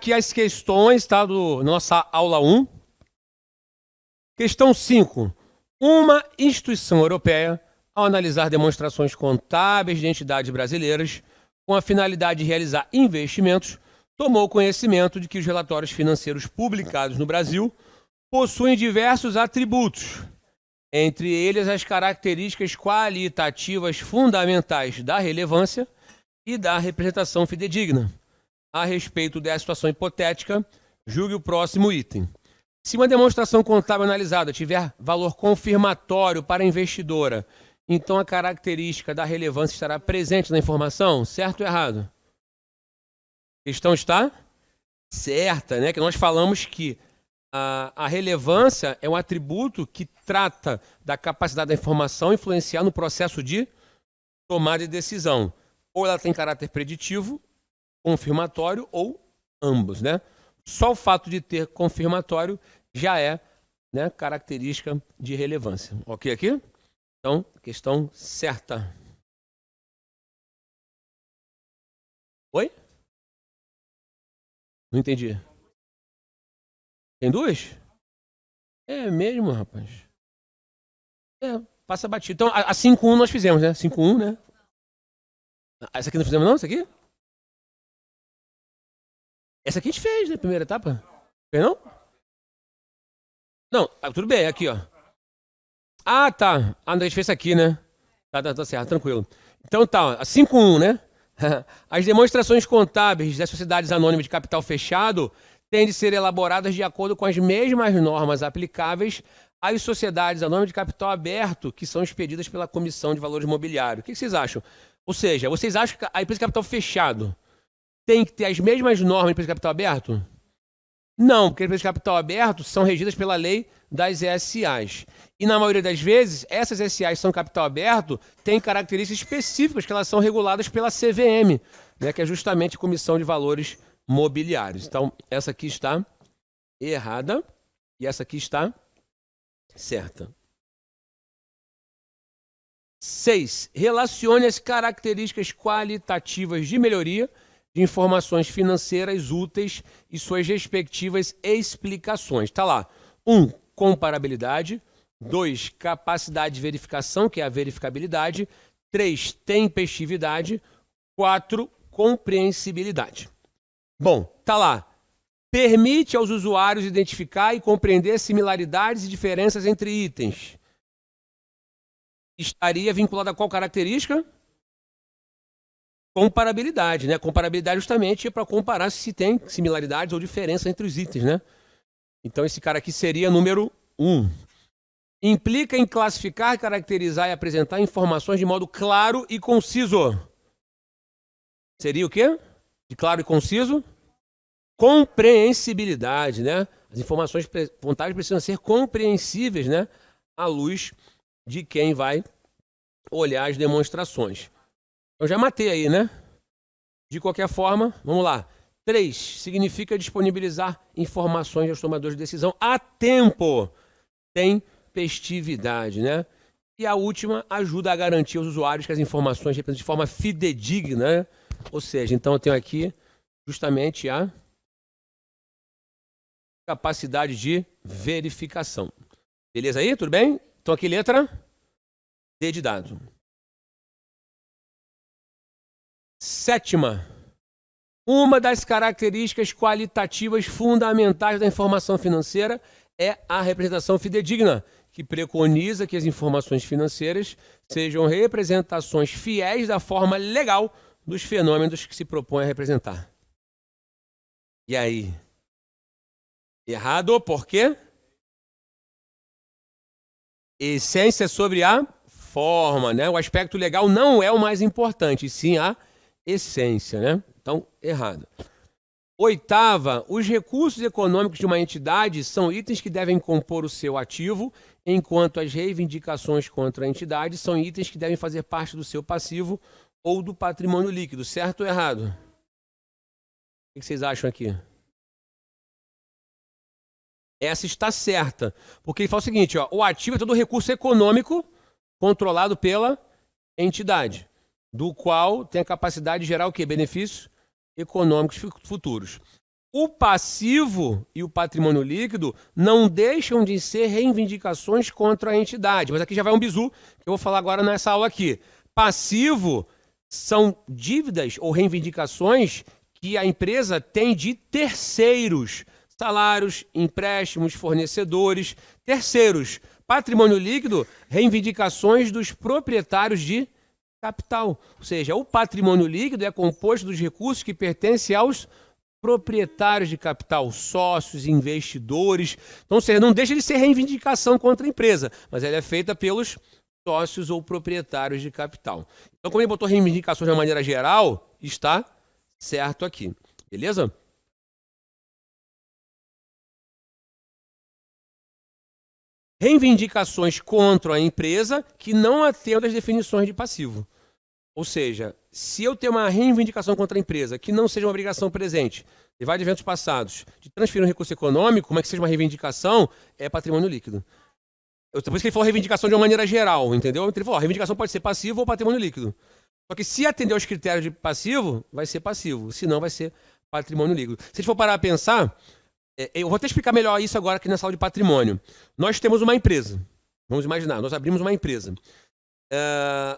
aqui as questões, tá, do nossa aula 1. Questão 5. Uma instituição europeia, ao analisar demonstrações contábeis de entidades brasileiras com a finalidade de realizar investimentos, tomou conhecimento de que os relatórios financeiros publicados no Brasil possuem diversos atributos, entre eles as características qualitativas fundamentais da relevância e da representação fidedigna. A respeito dessa situação hipotética, julgue o próximo item. Se uma demonstração contábil analisada tiver valor confirmatório para a investidora, então a característica da relevância estará presente na informação? Certo ou errado? A questão está certa, né? Que nós falamos que a relevância é um atributo que trata da capacidade da informação influenciar no processo de tomada de decisão. Ou ela tem caráter preditivo, confirmatório ou ambos, né? Só o fato de ter confirmatório já é, né, característica de relevância. Ok aqui? Então, questão certa. Oi? Não entendi. Tem duas? É mesmo, rapaz. Passa batido. Então, a 5-1 nós fizemos, né? 5-1, né? Essa aqui não fizemos não? Essa aqui? Essa aqui a gente fez, né? Primeira etapa. Fez não? Não, tudo bem, aqui, ó. Ah, tá. A gente fez aqui, né? Tá certo, tranquilo. Então tá, ó, a 5-1, né? As demonstrações contábeis das sociedades anônimas de capital fechado têm de ser elaboradas de acordo com as mesmas normas aplicáveis às sociedades anônimas de capital aberto que são expedidas pela Comissão de Valores Mobiliários. O que vocês acham? Ou seja, vocês acham que a empresa de capital fechado tem que ter as mesmas normas de empresa de capital aberto? Não, porque as empresas de capital aberto são regidas pela lei das SAs. E na maioria das vezes, essas SAs são capital aberto, têm características específicas que elas são reguladas pela CVM, né, que é justamente a Comissão de Valores Mobiliários. Então, essa aqui está errada e essa aqui está certa. 6. Relacione as características qualitativas de melhoria de informações financeiras úteis e suas respectivas explicações. Está lá. 1. Comparabilidade. 2. Capacidade de verificação, que é a verificabilidade. 3. Tempestividade. 4. Compreensibilidade. Bom, tá lá. Permite aos usuários identificar e compreender similaridades e diferenças entre itens. Estaria vinculada a qual característica? Comparabilidade, né? Comparabilidade justamente é para comparar se tem similaridades ou diferença entre os itens, né? Então esse cara aqui seria número 1. Implica em classificar, caracterizar e apresentar informações de modo claro e conciso. Seria o quê? De claro e conciso? Compreensibilidade, né? As informações contábeis precisam ser compreensíveis, né? À luz de quem vai olhar as demonstrações. Eu já matei aí, né? De qualquer forma, vamos lá. 3. Significa disponibilizar informações aos tomadores de decisão a tempo. Tempestividade, né? E a última, ajuda a garantir aos usuários que as informações representam de forma fidedigna, né? Ou seja, então eu tenho aqui justamente a capacidade de verificação. Beleza aí? Tudo bem? Então aqui letra D de dado. 7ª. Uma das características qualitativas fundamentais da informação financeira é a representação fidedigna, que preconiza que as informações financeiras sejam representações fiéis da forma legal dos fenômenos que se propõe a representar. E aí? Errado, por quê? Essência sobre a forma, né? O aspecto legal não é o mais importante, sim a essência, né? Então, errado. 8ª, os recursos econômicos de uma entidade são itens que devem compor o seu ativo, enquanto as reivindicações contra a entidade são itens que devem fazer parte do seu passivo ou do patrimônio líquido. Certo ou errado? O que vocês acham aqui? Essa está certa, porque ele fala o seguinte, ó, o ativo é todo recurso econômico controlado pela entidade, do qual tem a capacidade de gerar o quê? Benefícios econômicos futuros. O passivo e o patrimônio líquido não deixam de ser reivindicações contra a entidade. Mas aqui já vai um bizu, que eu vou falar agora nessa aula aqui. Passivo são dívidas ou reivindicações que a empresa tem de terceiros. Salários, empréstimos, fornecedores, terceiros. Patrimônio líquido, reivindicações dos proprietários de capital. Ou seja, o patrimônio líquido é composto dos recursos que pertencem aos proprietários de capital, sócios, investidores. Então, ou seja, não deixa de ser reivindicação contra a empresa, mas ela é feita pelos sócios ou proprietários de capital. Então, como ele botou reivindicações de uma maneira geral, está certo aqui. Beleza? Reivindicações contra a empresa que não atendam às definições de passivo. Ou seja, se eu tenho uma reivindicação contra a empresa que não seja uma obrigação presente, levar de eventos passados, de transferir um recurso econômico, como é que seja uma reivindicação, é patrimônio líquido. Por isso que ele falou reivindicação de uma maneira geral, entendeu? Então ele falou, a reivindicação pode ser passivo ou patrimônio líquido. Só que se atender aos critérios de passivo, vai ser passivo. Se não, vai ser patrimônio líquido. Se a gente for parar a pensar, eu vou até explicar melhor isso agora aqui nessa aula de patrimônio. Nós temos uma empresa. Vamos imaginar, nós abrimos uma empresa.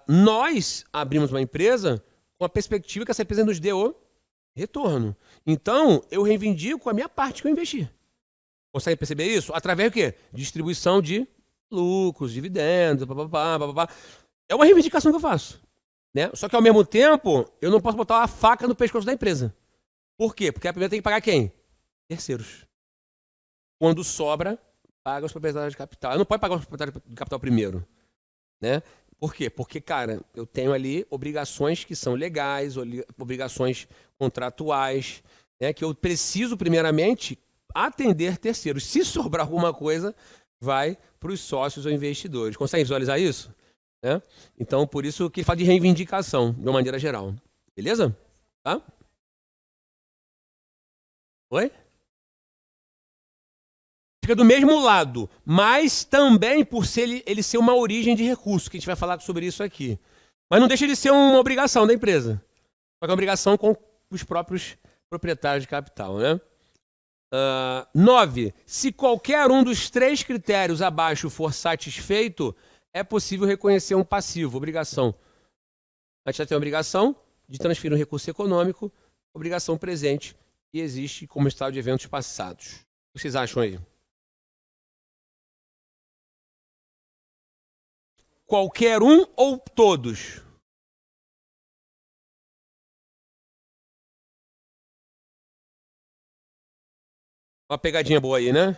Nós abrimos uma empresa com a perspectiva que essa empresa nos dê o retorno. Então, eu reivindico a minha parte que eu investi. Consegue perceber isso? Através do quê? Distribuição de lucros, dividendos, papapá. É uma reivindicação que eu faço. Né? Só que, ao mesmo tempo, eu não posso botar uma faca no pescoço da empresa. Por quê? Porque a primeira tem que pagar quem? Terceiros. Quando sobra, paga os proprietários de capital. Eu não pode pagar os proprietários de capital primeiro. Né? Por quê? Porque, cara, eu tenho ali obrigações que são legais, obrigações contratuais, né, que eu preciso, primeiramente, atender terceiros. Se sobrar alguma coisa, vai para os sócios ou investidores. Consegue visualizar isso? Né? Então, por isso que fala de reivindicação, de uma maneira geral. Beleza? Tá? Oi? Fica do mesmo lado, mas também por ser ele ser uma origem de recurso, que a gente vai falar sobre isso aqui. Mas não deixa de ser uma obrigação da empresa. Só que é uma obrigação com os próprios proprietários de capital, né? 9. Se qualquer um dos 3 critérios abaixo for satisfeito, é possível reconhecer um passivo, obrigação. A gente já tem a obrigação de transferir um recurso econômico, obrigação presente, e existe como estado de eventos passados. O que vocês acham aí? Qualquer um ou todos? Uma pegadinha boa aí, né?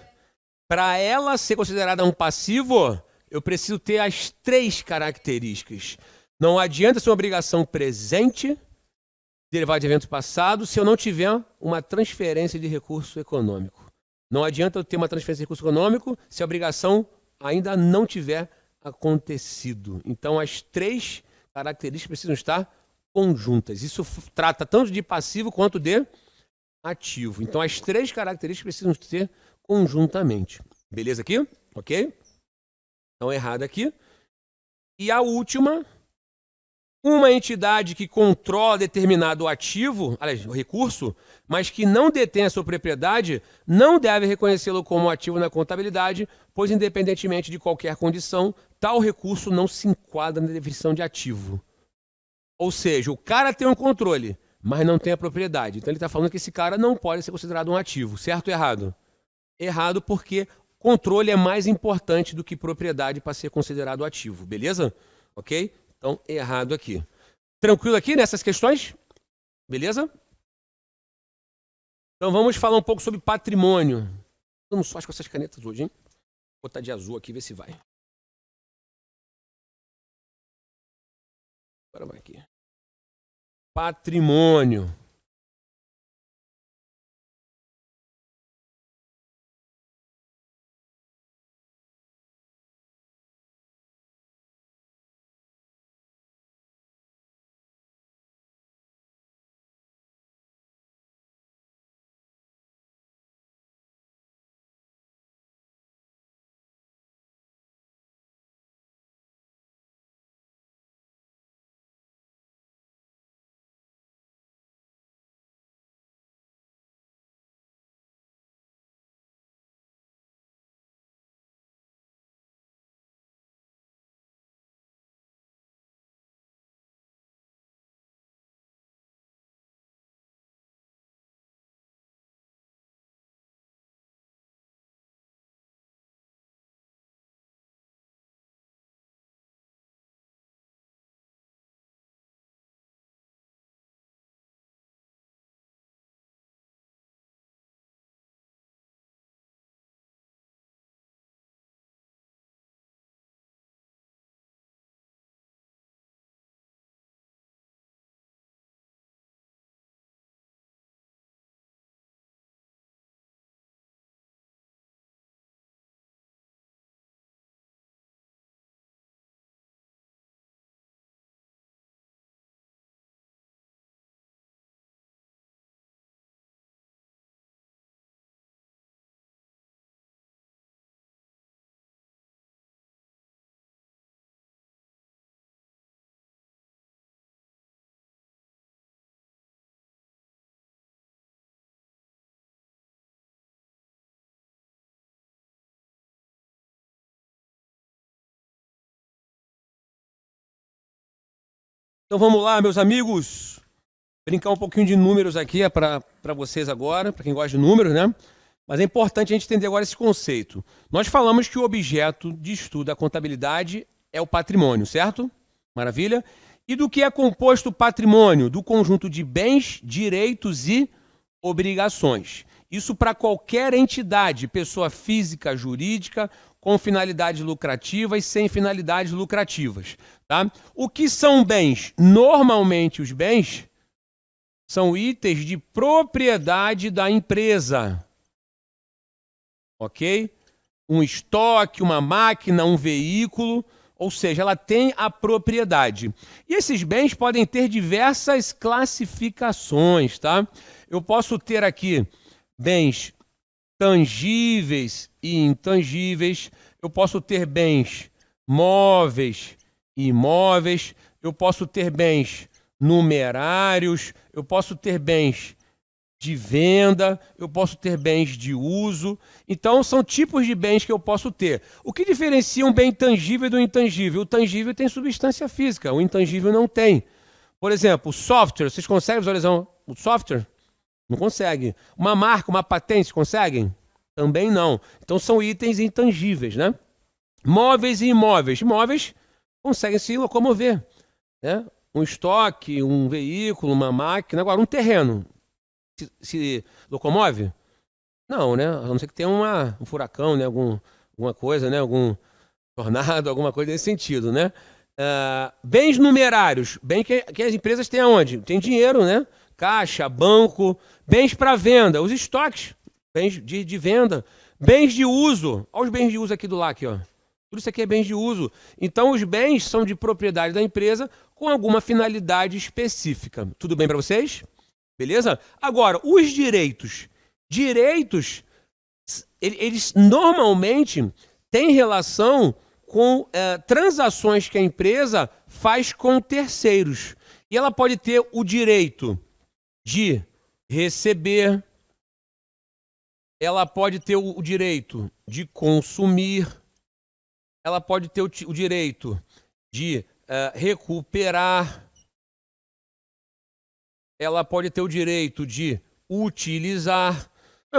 Para ela ser considerada um passivo, eu preciso ter as 3 características. Não adianta ser uma obrigação presente, derivada de evento passado, se eu não tiver uma transferência de recurso econômico. Não adianta eu ter uma transferência de recurso econômico se a obrigação ainda não tiver acontecido. Então, as 3 características precisam estar conjuntas. Isso trata tanto de passivo quanto de ativo. Então, as 3 características precisam ser conjuntamente. Beleza aqui? Ok? Então, errado aqui. E a última, uma entidade que controla determinado ativo, aliás, o recurso, mas que não detém a sua propriedade, não deve reconhecê-lo como ativo na contabilidade, pois, independentemente de qualquer condição, tal recurso não se enquadra na definição de ativo. Ou seja, o cara tem um controle, mas não tem a propriedade. Então, ele está falando que esse cara não pode ser considerado um ativo. Certo ou errado? Errado porque controle é mais importante do que propriedade para ser considerado ativo. Beleza? Ok? Então, errado aqui. Tranquilo aqui nessas questões? Beleza? Então, vamos falar um pouco sobre patrimônio. Vamos só com essas canetas hoje, hein? Vou botar de azul aqui, ver se vai. Agora vai aqui. Patrimônio. Então vamos lá, meus amigos. Brincar um pouquinho de números aqui para vocês agora, para quem gosta de números, né? Mas é importante a gente entender agora esse conceito. Nós falamos que o objeto de estudo da contabilidade é o patrimônio, certo? Maravilha? E do que é composto o patrimônio? Do conjunto de bens, direitos e obrigações. Isso para qualquer entidade, pessoa física, jurídica, com finalidades lucrativas e sem finalidades lucrativas. Tá? O que são bens? Normalmente os bens são itens de propriedade da empresa. Ok? Um estoque, uma máquina, um veículo, ou seja, ela tem a propriedade. E esses bens podem ter diversas classificações, tá? Eu posso ter aqui bens tangíveis e intangíveis, eu posso ter bens móveis e imóveis, eu posso ter bens numerários, eu posso ter bens de venda, eu posso ter bens de uso. Então, são tipos de bens que eu posso ter. O que diferencia um bem tangível do intangível? O tangível tem substância física, o intangível não tem. Por exemplo, o software, vocês conseguem visualizar o software? Não consegue. Uma marca, uma patente, conseguem? Também não. Então, são itens intangíveis, né? Móveis e imóveis. Imóveis conseguem se locomover, né? Um estoque, um veículo, uma máquina. Agora, um terreno se locomove? Não, né? A não ser que tenha um furacão, né? Alguma coisa, né? Algum tornado, alguma coisa nesse sentido, né? Bens numerários. Bem que as empresas têm aonde? Tem dinheiro, né? Caixa, banco. Bens para venda. Os estoques. Bens de venda. Bens de uso. Olha os bens de uso aqui do lado, aqui, ó. Tudo isso aqui é bens de uso. Então, os bens são de propriedade da empresa com alguma finalidade específica. Tudo bem para vocês? Beleza? Agora, os direitos. Direitos, eles normalmente têm relação com transações que a empresa faz com terceiros. E ela pode ter o direito de receber, ela pode ter o direito de consumir, ela pode ter o direito de recuperar, ela pode ter o direito de utilizar.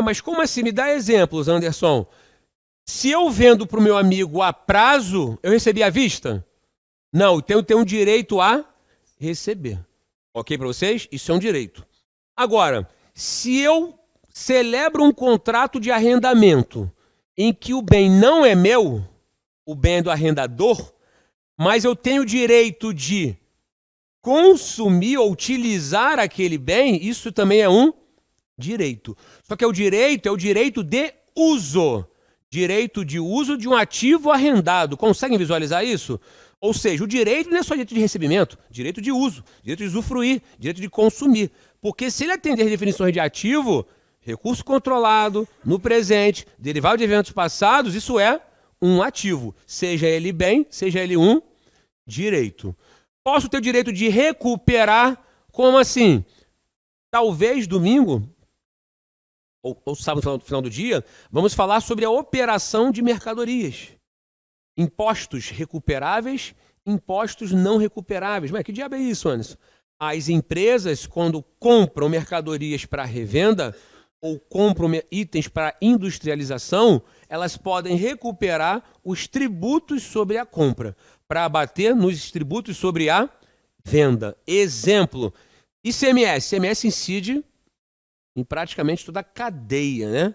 Mas como assim? Me dá exemplos, Anderson. Se eu vendo para o meu amigo a prazo, eu recebi à vista? Não, então eu tenho um direito a receber. Ok para vocês? Isso é um direito. Agora, se eu celebro um contrato de arrendamento em que o bem não é meu, o bem é do arrendador, mas eu tenho o direito de consumir ou utilizar aquele bem, isso também é um direito. Só que é o direito de uso. Direito de uso de um ativo arrendado. Conseguem visualizar isso? Ou seja, o direito não é só direito de recebimento, direito de uso, direito de usufruir, direito de consumir. Porque se ele atender as definições de ativo, recurso controlado, no presente, derivado de eventos passados, isso é um ativo. Seja ele bem, seja ele um direito. Posso ter o direito de recuperar, como assim? Talvez domingo, ou sábado no final do dia, vamos falar sobre a operação de mercadorias. Impostos recuperáveis, impostos não recuperáveis. Mas que diabo é isso, Anderson? As empresas, quando compram mercadorias para revenda ou compram itens para industrialização, elas podem recuperar os tributos sobre a compra para abater nos tributos sobre a venda. Exemplo, ICMS. ICMS incide em praticamente toda a cadeia, né?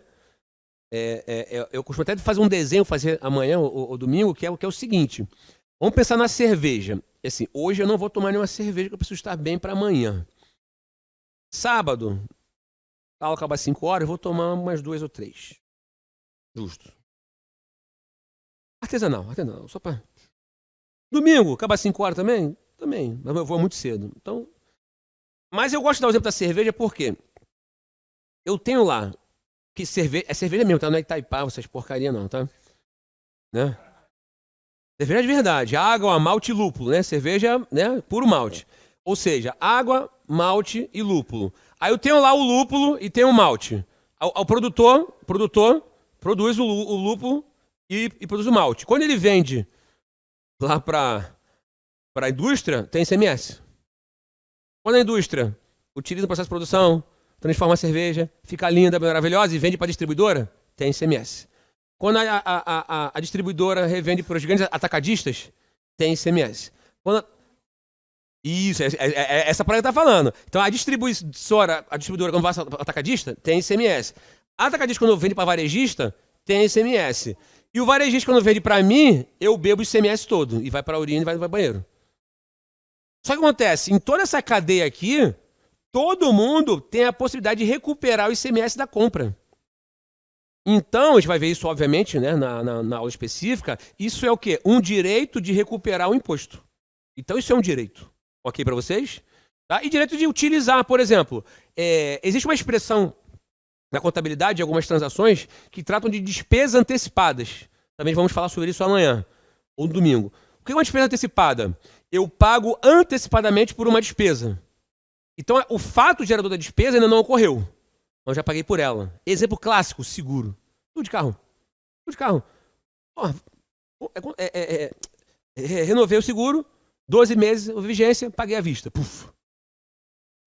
Eu costumo até fazer um desenho, fazer amanhã ou domingo, que é o seguinte. Vamos pensar na cerveja. Assim, hoje eu não vou tomar nenhuma cerveja, que eu preciso estar bem para amanhã. Sábado, a aula acaba às 5 horas, eu vou tomar umas 2 ou 3. Justo. Artesanal, só para... Domingo, acaba às 5 horas também? Também, mas eu vou muito cedo. Então, mas eu gosto de dar o exemplo da cerveja porque eu tenho lá que é cerveja mesmo, tá? Não é Itaipava, essas porcaria não, tá? Né? Cerveja de verdade, água, malte e lúpulo, né? Cerveja, né? Puro malte. Ou seja, água, malte e lúpulo. Aí eu tenho lá o lúpulo e tenho o malte. O produtor produz o lúpulo e produz o malte. Quando ele vende lá para a indústria, tem ICMS. Quando a indústria utiliza o processo de produção, transforma a cerveja, fica linda, maravilhosa e vende para a distribuidora, tem ICMS. Quando a distribuidora revende para os grandes atacadistas, tem ICMS. Isso, essa parada que tá falando. Então a distribuidora, quando vai para atacadista, tem ICMS. A atacadista, quando vende para varejista, tem ICMS. E o varejista, quando vende para mim, eu bebo o ICMS todo. E vai para a urina e vai para o banheiro. Só que acontece, em toda essa cadeia aqui, todo mundo tem a possibilidade de recuperar o ICMS da compra. Então, a gente vai ver isso, obviamente, né, na aula específica. Isso é o quê? Um direito de recuperar o imposto. Então, isso é um direito. Ok para vocês? Tá? E direito de utilizar, por exemplo, existe uma expressão na contabilidade de algumas transações que tratam de despesas antecipadas. Também vamos falar sobre isso amanhã, ou no domingo. O que é uma despesa antecipada? Eu pago antecipadamente por uma despesa. Então, o fato gerador da despesa ainda não ocorreu. Eu já paguei por ela. Exemplo clássico, seguro. Tudo de carro. Tudo de carro. Renovei o seguro, 12 meses de vigência, paguei à vista. Puf.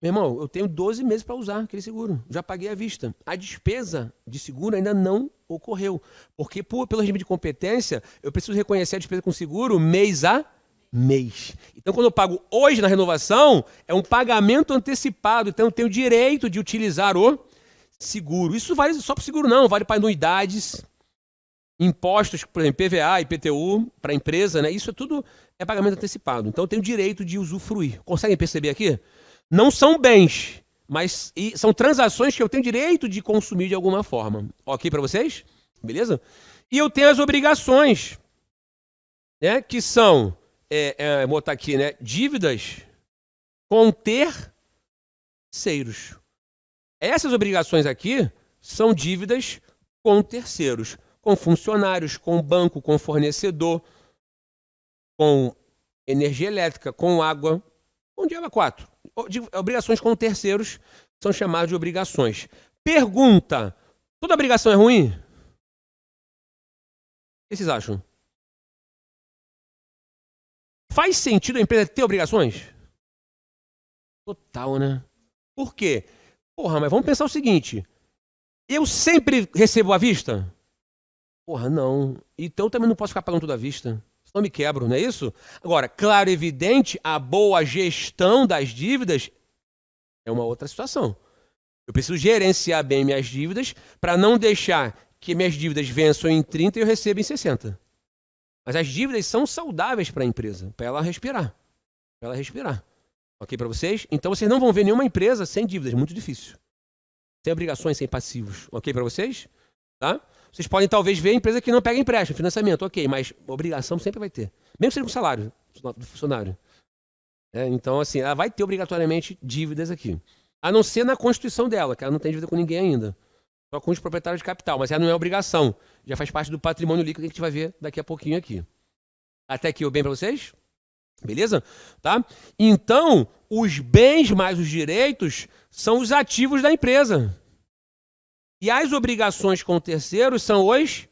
Meu irmão, eu tenho 12 meses para usar aquele seguro. Já paguei à vista. A despesa de seguro ainda não ocorreu. Porque, pelo regime de competência, eu preciso reconhecer a despesa com seguro mês a mês. Então, quando eu pago hoje na renovação, é um pagamento antecipado. Então, eu tenho o direito de utilizar o seguro. Isso vale só para o seguro, não. Vale para anuidades, impostos, por exemplo, PVA, IPTU, para a empresa, né? Isso tudo é pagamento antecipado. Então, eu tenho o direito de usufruir. Conseguem perceber aqui? Não são bens, mas são transações que eu tenho direito de consumir de alguma forma. Ok para vocês? Beleza? E eu tenho as obrigações, né? Que são, vou botar aqui, né? Dívidas com terceiros. Essas obrigações aqui são dívidas com terceiros, com funcionários, com banco, com fornecedor, com energia elétrica, com água, com diabo 4. Obrigações com terceiros são chamadas de obrigações. Pergunta: toda obrigação é ruim? O que vocês acham? Faz sentido a empresa ter obrigações? Total, né? Por quê? Porra, mas vamos pensar o seguinte: eu sempre recebo à vista? Porra, não. Então eu também não posso ficar pagando tudo à vista. Senão eu me quebro, não é isso? Agora, claro, evidente, a boa gestão das dívidas é uma outra situação. Eu preciso gerenciar bem minhas dívidas para não deixar que minhas dívidas vençam em 30 e eu receba em 60. Mas as dívidas são saudáveis para a empresa, para ela respirar. Para ela respirar. Ok para vocês? Então vocês não vão ver nenhuma empresa sem dívidas, muito difícil. Sem obrigações, sem passivos. Ok para vocês? Tá? Vocês podem talvez ver empresa que não pega empréstimo, financiamento, ok, mas obrigação sempre vai ter. Mesmo sendo com salário do funcionário. Então, assim, ela vai ter obrigatoriamente dívidas aqui. A não ser na constituição dela, que ela não tem dívida com ninguém ainda. Só com os proprietários de capital, mas ela não é obrigação. Já faz parte do patrimônio líquido que a gente vai ver daqui a pouquinho aqui. Até aqui, bem para vocês? Beleza? Tá? Então, os bens mais os direitos são os ativos da empresa. E as obrigações com terceiros são os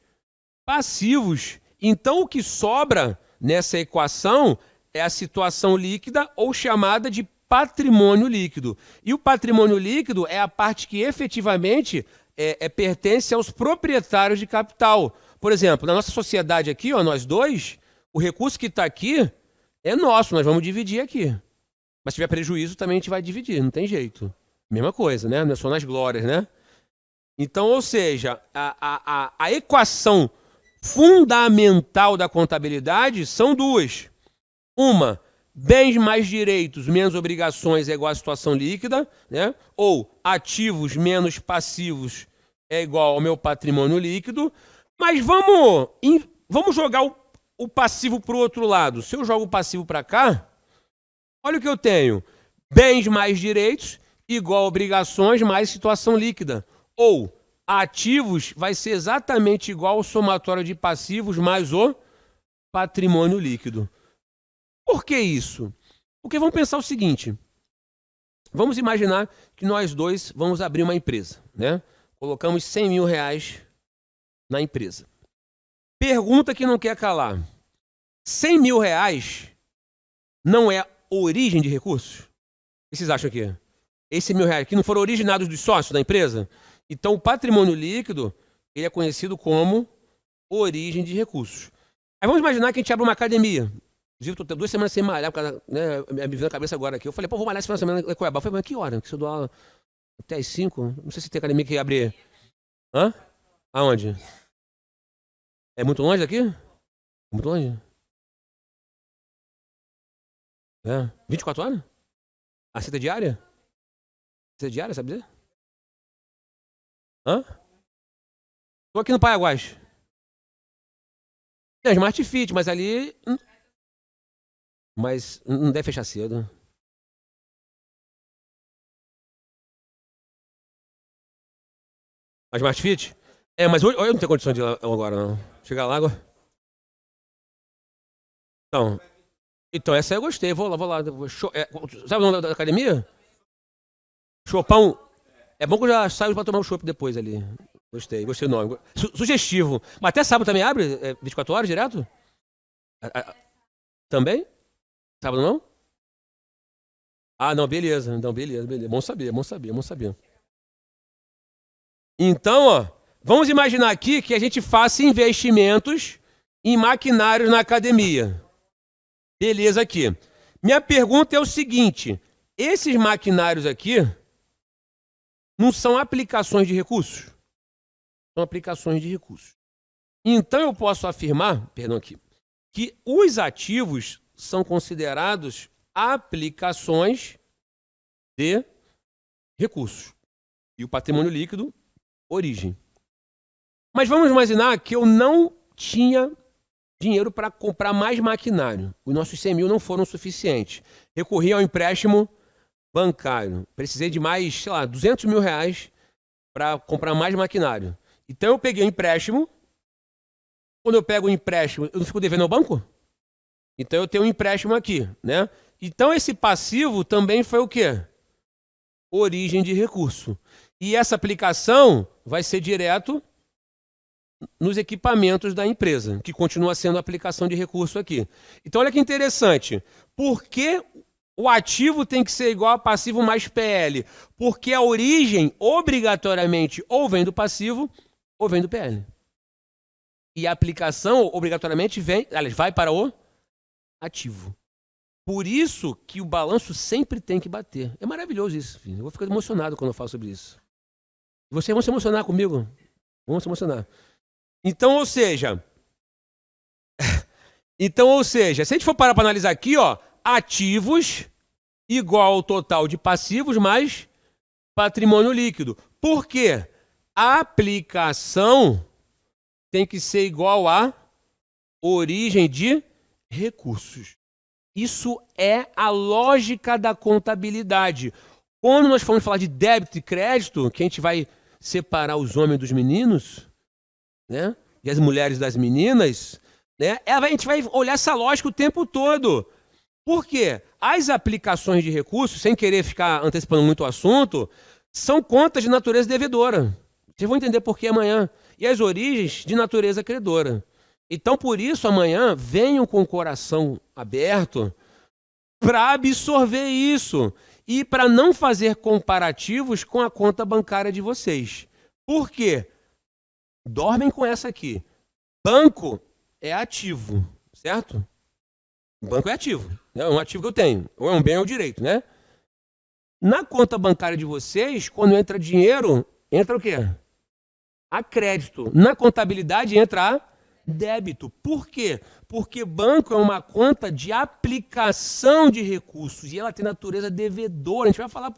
passivos. Então, o que sobra nessa equação é a situação líquida ou chamada de patrimônio líquido. E o patrimônio líquido é a parte que efetivamente pertence aos proprietários de capital. Por exemplo, na nossa sociedade aqui, ó, nós dois, o recurso que está aqui é nosso, nós vamos dividir aqui. Mas se tiver prejuízo, também a gente vai dividir, não tem jeito. Mesma coisa, né? Não é só nas glórias, né? Então, ou seja, a equação fundamental da contabilidade são duas. Uma, bens mais direitos menos obrigações é igual à situação líquida, né? Ou ativos menos passivos é igual ao meu patrimônio líquido. Mas vamos jogar o passivo para o outro lado. Se eu jogo o passivo para cá, olha o que eu tenho. Bens mais direitos igual a obrigações mais situação líquida. Ou ativos vai ser exatamente igual ao somatório de passivos mais o patrimônio líquido. Por que isso? Porque vamos pensar o seguinte. Vamos imaginar que nós dois vamos abrir uma empresa, né? Colocamos 100 mil reais na empresa. Pergunta que não quer calar. 100 mil reais não é origem de recursos? que vocês acham aqui? Esse R$ 1.000 que não foram originados dos sócios da empresa? Então, o patrimônio líquido, ele é conhecido como origem de recursos. Aí vamos imaginar que a gente abre uma academia. Inclusive, eu tô 2 semanas sem malhar, porque, né, me veio na cabeça agora aqui. Eu falei, pô, vou malhar esse final de semana em Cuiabá. Eu falei, mas que hora? Que se eu dou aula até às 5? Não sei se tem academia que abre... Hã? Aonde? É muito longe daqui? Muito longe? É. 24 horas? A cita diária? Cita diária, sabe dizer? Hã? Tô aqui no Paiaguás. É Smart Fit, mas ali... Mas não deve fechar cedo. A Smart Fit? É, mas hoje eu não tenho condição de ir lá agora, não. Chegar lá agora. Então, essa aí eu gostei. Vou lá. Sabe o nome da academia? Chopão. É bom que eu já saio pra tomar um chopp depois ali. Gostei do nome. Sugestivo. Mas até sábado também abre? 24 horas direto? Também? Sábado não? Ah, não, beleza. Então, beleza. Bom saber. Então, ó, vamos imaginar aqui que a gente faça investimentos em maquinários na academia. Beleza aqui. Minha pergunta é o seguinte: esses maquinários aqui não são aplicações de recursos? São aplicações de recursos. Então eu posso afirmar, que os ativos são considerados aplicações de recursos. E o patrimônio líquido, origem. Mas vamos imaginar que eu não tinha dinheiro para comprar mais maquinário. Os nossos 100 mil não foram suficientes. Recorri ao empréstimo bancário. Precisei de mais, sei lá, 200 mil reais para comprar mais maquinário. Então eu peguei o empréstimo. Quando eu pego o empréstimo, eu não fico devendo ao banco? Então eu tenho um empréstimo aqui, né? Então esse passivo também foi o quê? Origem de recurso. E essa aplicação vai ser direto nos equipamentos da empresa, que continua sendo a aplicação de recurso aqui. Então olha que interessante. Por que o ativo tem que ser igual a passivo mais PL? Porque a origem, obrigatoriamente, ou vem do passivo, ou vem do PL. E a aplicação, obrigatoriamente, vai para o ativo. Por isso que o balanço sempre tem que bater. É maravilhoso isso, filho. Eu vou ficar emocionado quando eu falo sobre isso. Vocês vão se emocionar comigo? Vão se emocionar. Então, ou seja, se a gente for parar para analisar aqui, ó, ativos igual ao total de passivos mais patrimônio líquido. Por quê? A aplicação tem que ser igual a origem de recursos. Isso é a lógica da contabilidade. Quando nós formos falar de débito e crédito, que a gente vai separar os homens dos meninos, né? E as mulheres das meninas, né? A gente vai olhar essa lógica o tempo todo. Por quê? As aplicações de recursos, sem querer ficar antecipando muito o assunto, são contas de natureza devedora. Vocês vão entender por que amanhã. E as origens de natureza credora. Então, por isso, amanhã, venham com o coração aberto para absorver isso e para não fazer comparativos com a conta bancária de vocês. Por quê? Dormem com essa aqui. Banco é ativo, certo? Banco é ativo. É um ativo que eu tenho. Ou é um bem ou direito, né? Na conta bancária de vocês, quando entra dinheiro, entra o quê? A crédito. Na contabilidade entra a débito. Por quê? Porque banco é uma conta de aplicação de recursos e ela tem natureza devedora. A gente vai falar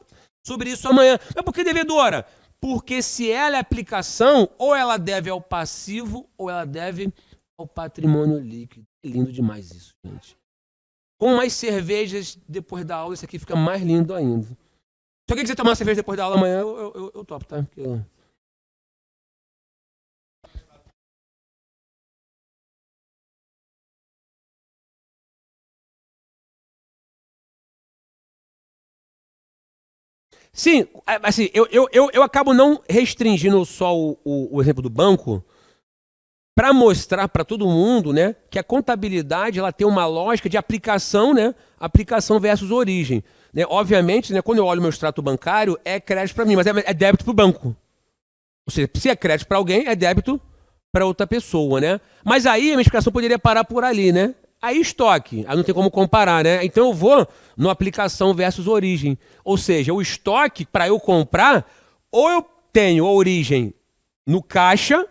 sobre isso amanhã. Mas por que devedora? Porque se ela é aplicação, ou ela deve ao passivo, ou ela deve ao patrimônio líquido. É lindo demais isso, gente. Com mais cervejas depois da aula, isso aqui fica mais lindo ainda. Se alguém quiser tomar uma cerveja depois da aula amanhã, eu topo, tá? Porque... Sim, assim, eu acabo não restringindo só o exemplo do banco, para mostrar para todo mundo, né, que a contabilidade ela tem uma lógica de aplicação, né, aplicação versus origem. Né? Obviamente, né, quando eu olho meu extrato bancário, é crédito para mim, mas é débito para o banco. Ou seja, se é crédito para alguém, é débito para outra pessoa, né? Mas aí a minha explicação poderia parar por ali, né? Aí estoque, aí não tem como comparar, né? Então eu vou no aplicação versus origem. Ou seja, o estoque, para eu comprar, ou eu tenho a origem no caixa,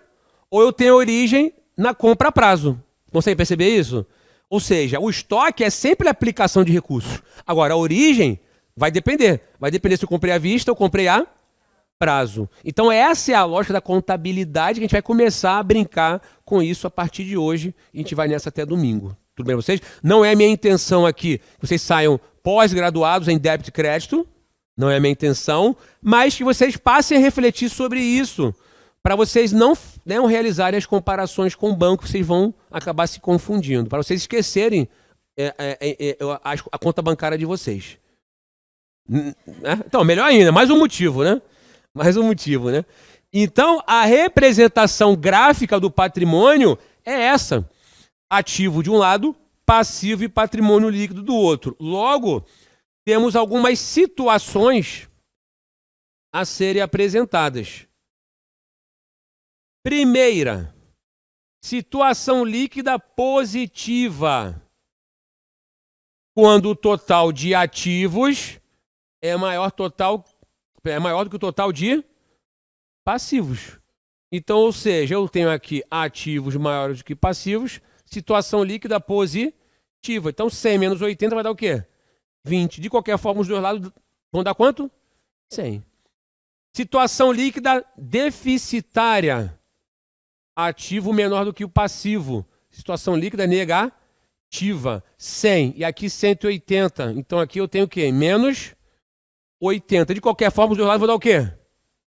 ou eu tenho a origem na compra a prazo. Consegue perceber isso? Ou seja, o estoque é sempre a aplicação de recursos. Agora, a origem vai depender. Vai depender se eu comprei à vista ou comprei a prazo. Então essa é a lógica da contabilidade que a gente vai começar a brincar com isso a partir de hoje e a gente vai nessa até domingo. Tudo bem com vocês? Não é minha intenção aqui que vocês saiam pós-graduados em débito e crédito, não é minha intenção, mas que vocês passem a refletir sobre isso, para vocês não realizarem as comparações com o banco, vocês vão acabar se confundindo, para vocês esquecerem a conta bancária de vocês. Então, melhor ainda, mais um motivo, né? Mais um motivo, né? Então, a representação gráfica do patrimônio é essa. Ativo de um lado, passivo e patrimônio líquido do outro. Logo, temos algumas situações a serem apresentadas. Primeira, situação líquida positiva. Quando o total de ativos é maior do que o total de passivos. Então, ou seja, eu tenho aqui ativos maiores do que passivos, situação líquida positiva. Então, 100 menos 80 vai dar o quê? 20. De qualquer forma, os dois lados vão dar quanto? 100. Situação líquida deficitária. Ativo menor do que o passivo. Situação líquida negativa. 100. E aqui 180. Então, aqui eu tenho o quê? Menos 80. De qualquer forma, os dois lados vão dar o quê?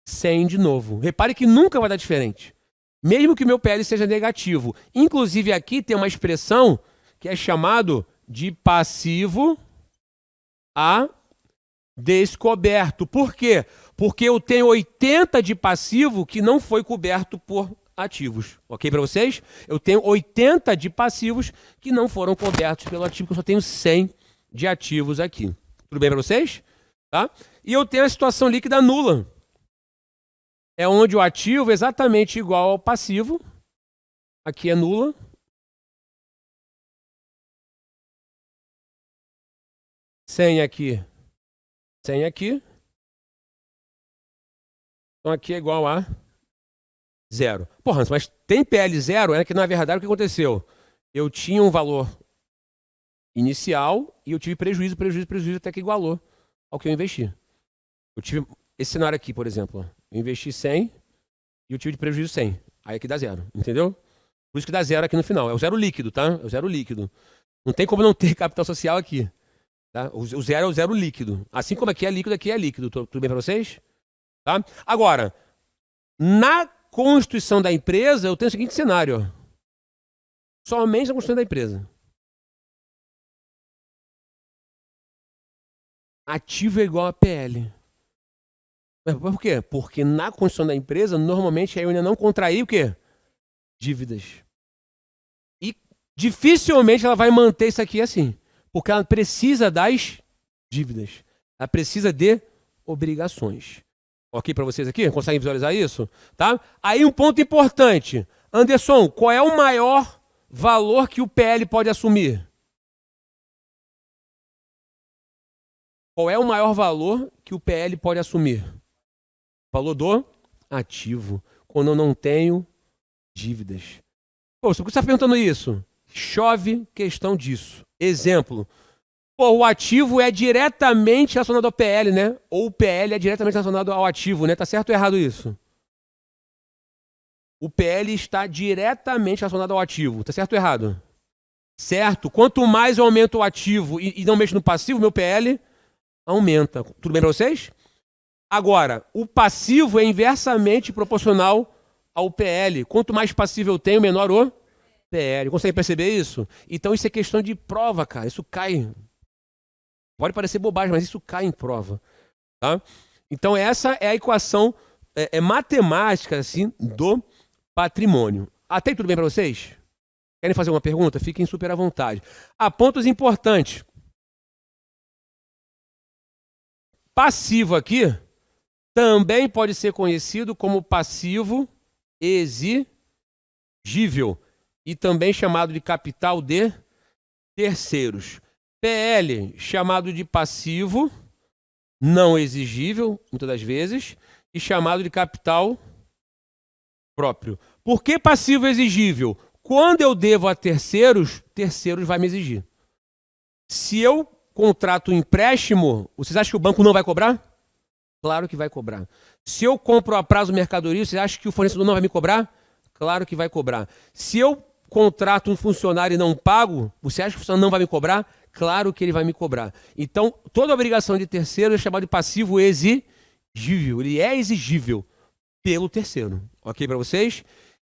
100 de novo. Repare que nunca vai dar diferente. Mesmo que o meu PL seja negativo. Inclusive aqui tem uma expressão que é chamado de passivo a descoberto. Por quê? Porque eu tenho 80 de passivo que não foi coberto por ativos. Ok para vocês? Eu tenho 80 de passivos que não foram cobertos pelo ativo, que eu só tenho 100 de ativos aqui. Tudo bem para vocês? Tá? E eu tenho a situação líquida nula. É onde o ativo é exatamente igual ao passivo. Aqui é nula. Sem aqui. Sem aqui. Então aqui é igual a zero. Porra, mas tem PL zero? É que na verdade o que aconteceu? Eu tinha um valor inicial e eu tive prejuízo até que igualou ao que eu investi. Eu tive esse cenário aqui, por exemplo. Eu investi 100 e eu tive de prejuízo 100. Aí aqui dá zero, entendeu? Por isso que dá zero aqui no final. É o zero líquido, tá? É o zero líquido. Não tem como não ter capital social aqui. Tá? O zero é o zero líquido. Assim como aqui é líquido. Tudo bem para vocês? Tá? Agora, na constituição da empresa, eu tenho o seguinte cenário. Ó. Somente na constituição da empresa. Ativo é igual a PL. Por quê? Porque na constituição da empresa, normalmente a ainda não contrair o quê? Dívidas. E dificilmente ela vai manter isso aqui assim. Porque ela precisa das dívidas. Ela precisa de obrigações. Ok para vocês aqui? Conseguem visualizar isso? Tá? Aí um ponto importante. Anderson, qual é o maior valor que o PL pode assumir? Qual é o maior valor que o PL pode assumir? Valor do ativo. Quando eu não tenho dívidas. Pô, por que você está perguntando isso? Chove questão disso. Exemplo. Pô, o ativo é diretamente relacionado ao PL, né? Ou o PL é diretamente relacionado ao ativo, né? Tá certo ou errado isso? O PL está diretamente relacionado ao ativo. Tá certo ou errado? Certo. Quanto mais eu aumento o ativo e não mexo no passivo, meu PL aumenta. Tudo bem para vocês? Agora, o passivo é inversamente proporcional ao PL. Quanto mais passivo eu tenho, menor o PL. Consegue perceber isso? Então isso é questão de prova, cara. Isso cai. Pode parecer bobagem, mas isso cai em prova. Tá? Então essa é a equação matemática assim, do patrimônio. Até aí tudo bem para vocês? Querem fazer uma pergunta? Fiquem super à vontade. Pontos importantes. Passivo aqui também pode ser conhecido como passivo exigível e também chamado de capital de terceiros. PL, chamado de passivo não exigível, muitas das vezes, e chamado de capital próprio. Por que passivo exigível? Quando eu devo a terceiros, terceiros vai me exigir. Se eu contrato um empréstimo, vocês acham que o banco não vai cobrar? Claro que vai cobrar. Se eu compro a prazo mercadoria, vocês acham que o fornecedor não vai me cobrar? Claro que vai cobrar. Se eu contrato um funcionário e não pago, você acha que o funcionário não vai me cobrar? Claro que ele vai me cobrar. Então, toda obrigação de terceiro é chamada de passivo exigível. Ele é exigível pelo terceiro. Ok para vocês?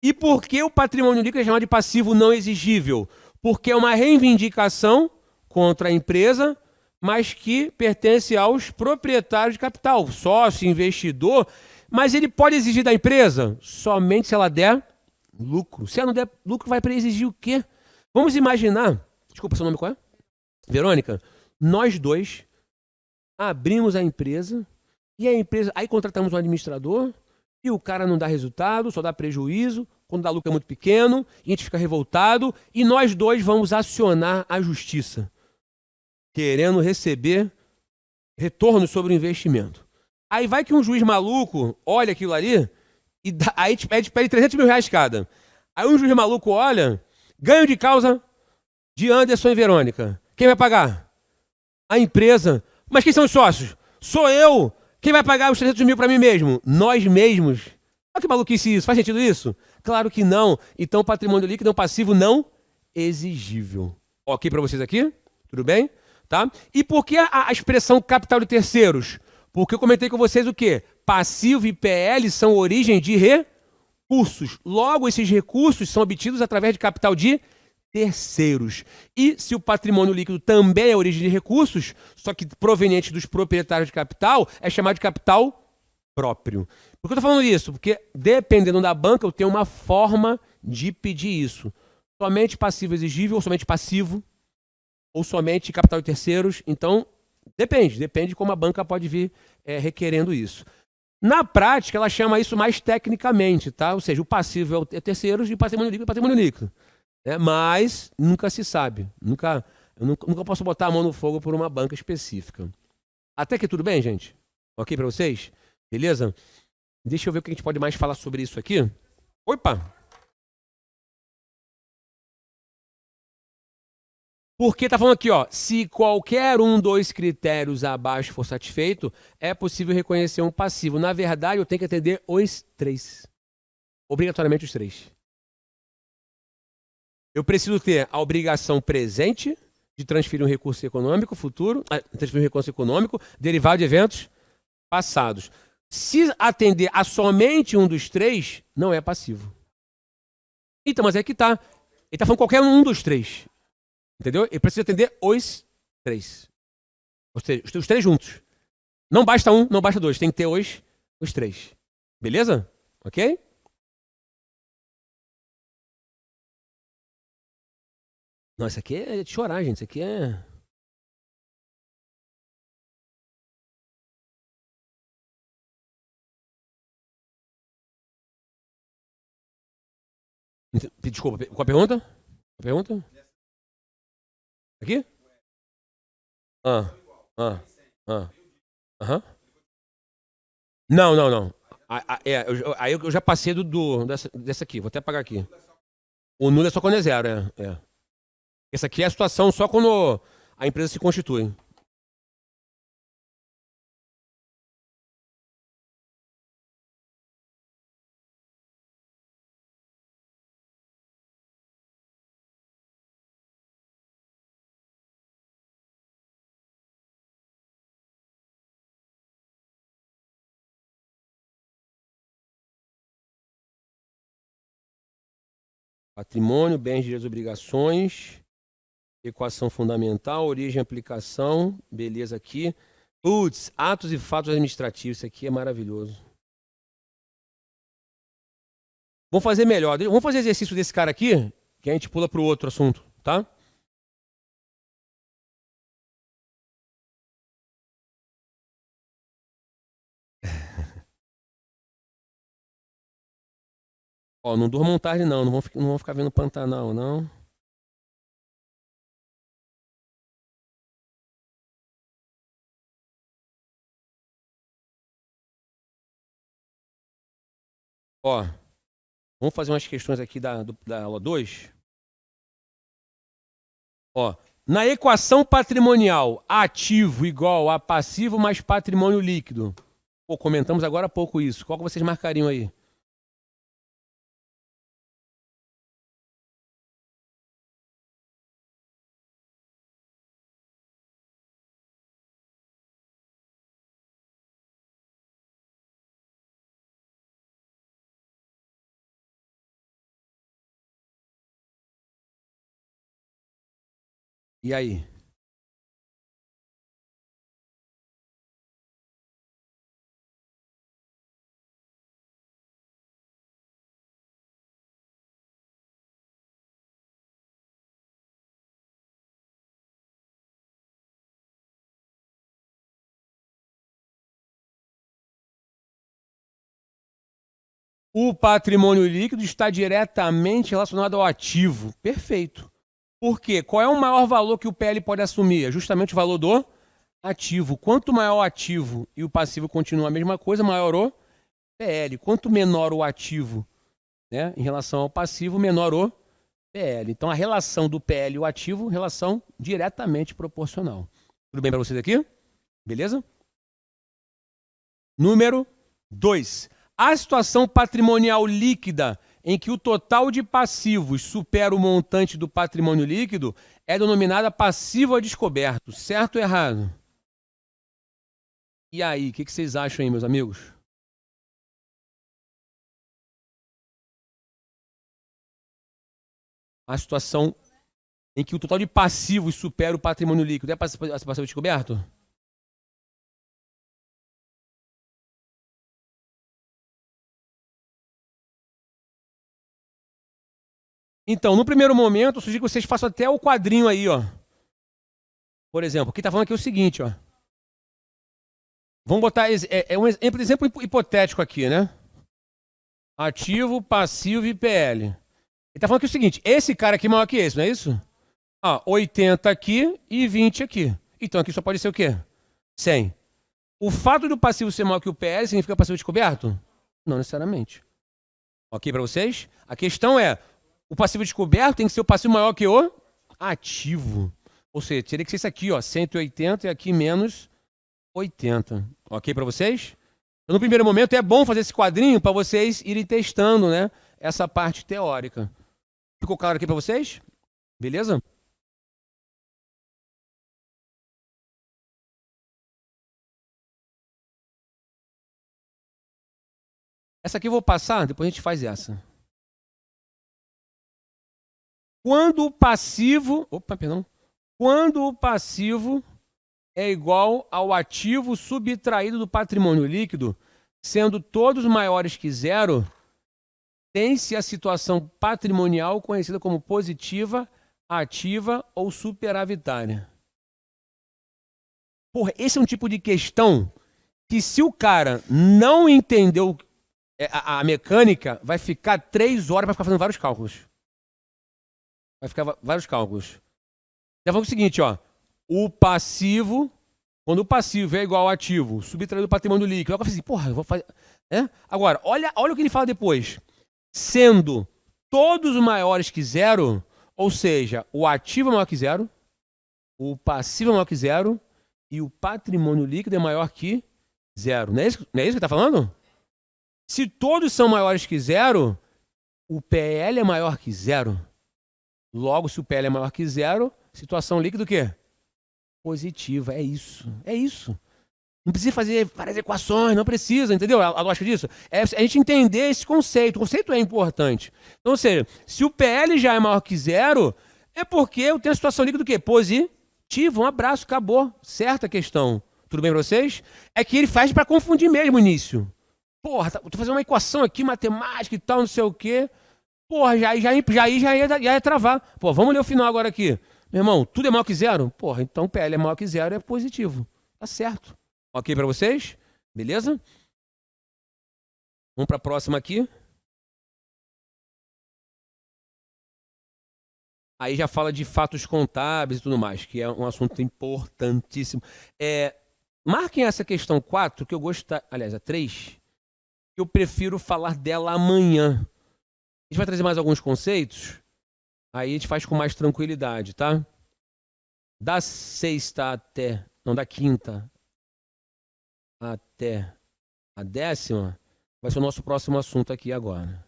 E por que o patrimônio líquido é chamado de passivo não exigível? Porque é uma reivindicação contra a empresa, mas que pertence aos proprietários de capital, sócio, investidor, mas ele pode exigir da empresa somente se ela der lucro. Se ela não der lucro, vai para exigir o quê? Vamos imaginar, desculpa, seu nome qual é? Verônica, nós dois abrimos a empresa e a empresa, aí contratamos um administrador e o cara não dá resultado, só dá prejuízo, quando dá lucro é muito pequeno, e a gente fica revoltado e nós dois vamos acionar a justiça, querendo receber retorno sobre o investimento. Aí vai que um juiz maluco olha aquilo ali e aí te pede 300 mil reais cada. Aí um juiz maluco olha, ganho de causa de Anderson e Verônica. Quem vai pagar? A empresa. Mas quem são os sócios? Sou eu. Quem vai pagar os 300 mil para mim mesmo? Nós mesmos. Olha que maluquice isso. Faz sentido isso? Claro que não. Então, patrimônio líquido é um passivo não exigível. Ok para vocês aqui? Tudo bem? Tá? E por que a expressão capital de terceiros? Porque eu comentei com vocês o quê? Passivo e PL são origem de recursos. Logo, esses recursos são obtidos através de capital de terceiros. E se o patrimônio líquido também é origem de recursos, só que proveniente dos proprietários de capital, é chamado de capital próprio. Por que eu estou falando isso? Porque dependendo da banca, eu tenho uma forma de pedir isso. Somente passivo exigível, ou somente passivo, ou somente capital de terceiros. Então, depende de como a banca pode vir requerendo isso. Na prática, ela chama isso mais tecnicamente, tá? Ou seja, o passivo é terceiros e o patrimônio líquido é patrimônio líquido. Mas nunca se sabe. Eu nunca posso botar a mão no fogo por uma banca específica. Até que tudo bem, gente? Ok para vocês? Beleza? Deixa eu ver o que a gente pode mais falar sobre isso aqui. Opa! Porque tá falando aqui, ó, se qualquer um dos critérios abaixo for satisfeito, é possível reconhecer um passivo. Na verdade, eu tenho que atender os três. Obrigatoriamente os três. Eu preciso ter a obrigação presente de transferir um recurso econômico futuro, transferir um recurso econômico derivado de eventos passados. Se atender a somente um dos três, não é passivo. Então, mas é que tá. Ele tá falando qualquer um dos três. Entendeu? Ele precisa atender os três. Ou seja, os três juntos. Não basta um, não basta dois. Tem que ter os três. Beleza? Ok? Não, isso aqui é de chorar, gente. Isso aqui é... Desculpa, qual a pergunta? A pergunta? Aqui? Aham. Não. Aí eu já passei dessa aqui. Vou até apagar aqui. O nulo é só quando é zero, Essa aqui é a situação só quando a empresa se constitui. Patrimônio, bens, direitos e obrigações. Equação fundamental, origem, aplicação. Beleza aqui. Putz, atos e fatos administrativos. Isso aqui é maravilhoso. Vamos fazer melhor. Vamos fazer exercício desse cara aqui, que a gente pula para o outro assunto, tá? Ó, não durmam tarde não, não vão ficar vendo Pantanal, não. Ó, vamos fazer umas questões aqui da aula 2. Ó, na equação patrimonial, ativo igual a passivo mais patrimônio líquido. Pô, comentamos agora há pouco isso. Qual que vocês marcariam aí? E aí? O patrimônio líquido está diretamente relacionado ao ativo. Perfeito. Por quê? Qual é o maior valor que o PL pode assumir? É justamente o valor do ativo. Quanto maior o ativo e o passivo continua a mesma coisa, maior o PL. Quanto menor o ativo, né, em relação ao passivo, menor o PL. Então, a relação do PL e o ativo, relação diretamente proporcional. Tudo bem para vocês aqui? Beleza? Número 2. A situação patrimonial líquida em que o total de passivos supera o montante do patrimônio líquido é denominada passivo a descoberto. Certo ou errado? E aí, o que vocês acham aí, meus amigos? A situação em que o total de passivos supera o patrimônio líquido é passivo a descoberto? Então, no primeiro momento, eu sugiro que vocês façam até o quadrinho aí, ó. Por exemplo, o que está falando aqui é o seguinte, ó. Vamos botar um exemplo hipotético aqui, né? Ativo, passivo e PL. Ele está falando aqui o seguinte, esse cara aqui é maior que esse, não é isso? Ah, 80 aqui e 20 aqui. Então aqui só pode ser o quê? 100. O fato do passivo ser maior que o PL significa passivo descoberto? Não necessariamente. Ok para vocês? A questão é, o passivo descoberto tem que ser o passivo maior que o ativo. Ou seja, teria que ser isso aqui, ó, 180 e aqui menos 80. Ok para vocês? Então, no primeiro momento é bom fazer esse quadrinho para vocês irem testando, né, essa parte teórica. Ficou claro aqui para vocês? Beleza? Essa aqui eu vou passar, depois a gente faz essa. Quando o passivo é igual ao ativo subtraído do patrimônio líquido, sendo todos maiores que zero, tem-se a situação patrimonial conhecida como positiva, ativa ou superavitária. Porra, esse é um tipo de questão que, se o cara não entendeu a mecânica, vai ficar 3 horas para ficar fazendo vários cálculos. Vai ficar vários cálculos. Já vamos o seguinte, ó. O passivo, quando o passivo é igual ao ativo, subtraído do patrimônio líquido, eu falei assim, porra, eu vou fazer. Agora, olha o que ele fala depois. Sendo todos maiores que zero, ou seja, o ativo é maior que zero, o passivo é maior que zero e o patrimônio líquido é maior que zero. Não é isso que ele está falando? Se todos são maiores que zero, o PL é maior que zero. Logo, se o PL é maior que zero, situação líquida o quê? Positiva. É isso. É isso. Não precisa fazer várias equações, não precisa, entendeu? A lógica disso é a gente entender esse conceito. O conceito é importante. Então, ou seja, se o PL já é maior que zero, é porque eu tenho a situação líquida do quê? Positiva. Um abraço, acabou. Certa questão. Tudo bem para vocês? É que ele faz para confundir mesmo o início. Porra, tô fazendo uma equação aqui, matemática e tal, não sei o quê. Porra, já ia travar. Pô, vamos ler o final agora aqui. Meu irmão, tudo é maior que zero? Porra, então PL é maior que zero, é positivo. Tá certo. Ok pra vocês? Beleza? Vamos pra próxima aqui. Aí já fala de fatos contábeis e tudo mais, que é um assunto importantíssimo. Marquem essa questão 4, que eu gosto, aliás, a 3, que eu prefiro falar dela amanhã. A gente vai trazer mais alguns conceitos, aí a gente faz com mais tranquilidade, tá? Da sexta até, não, da quinta até a 10ª, vai ser o nosso próximo assunto aqui agora.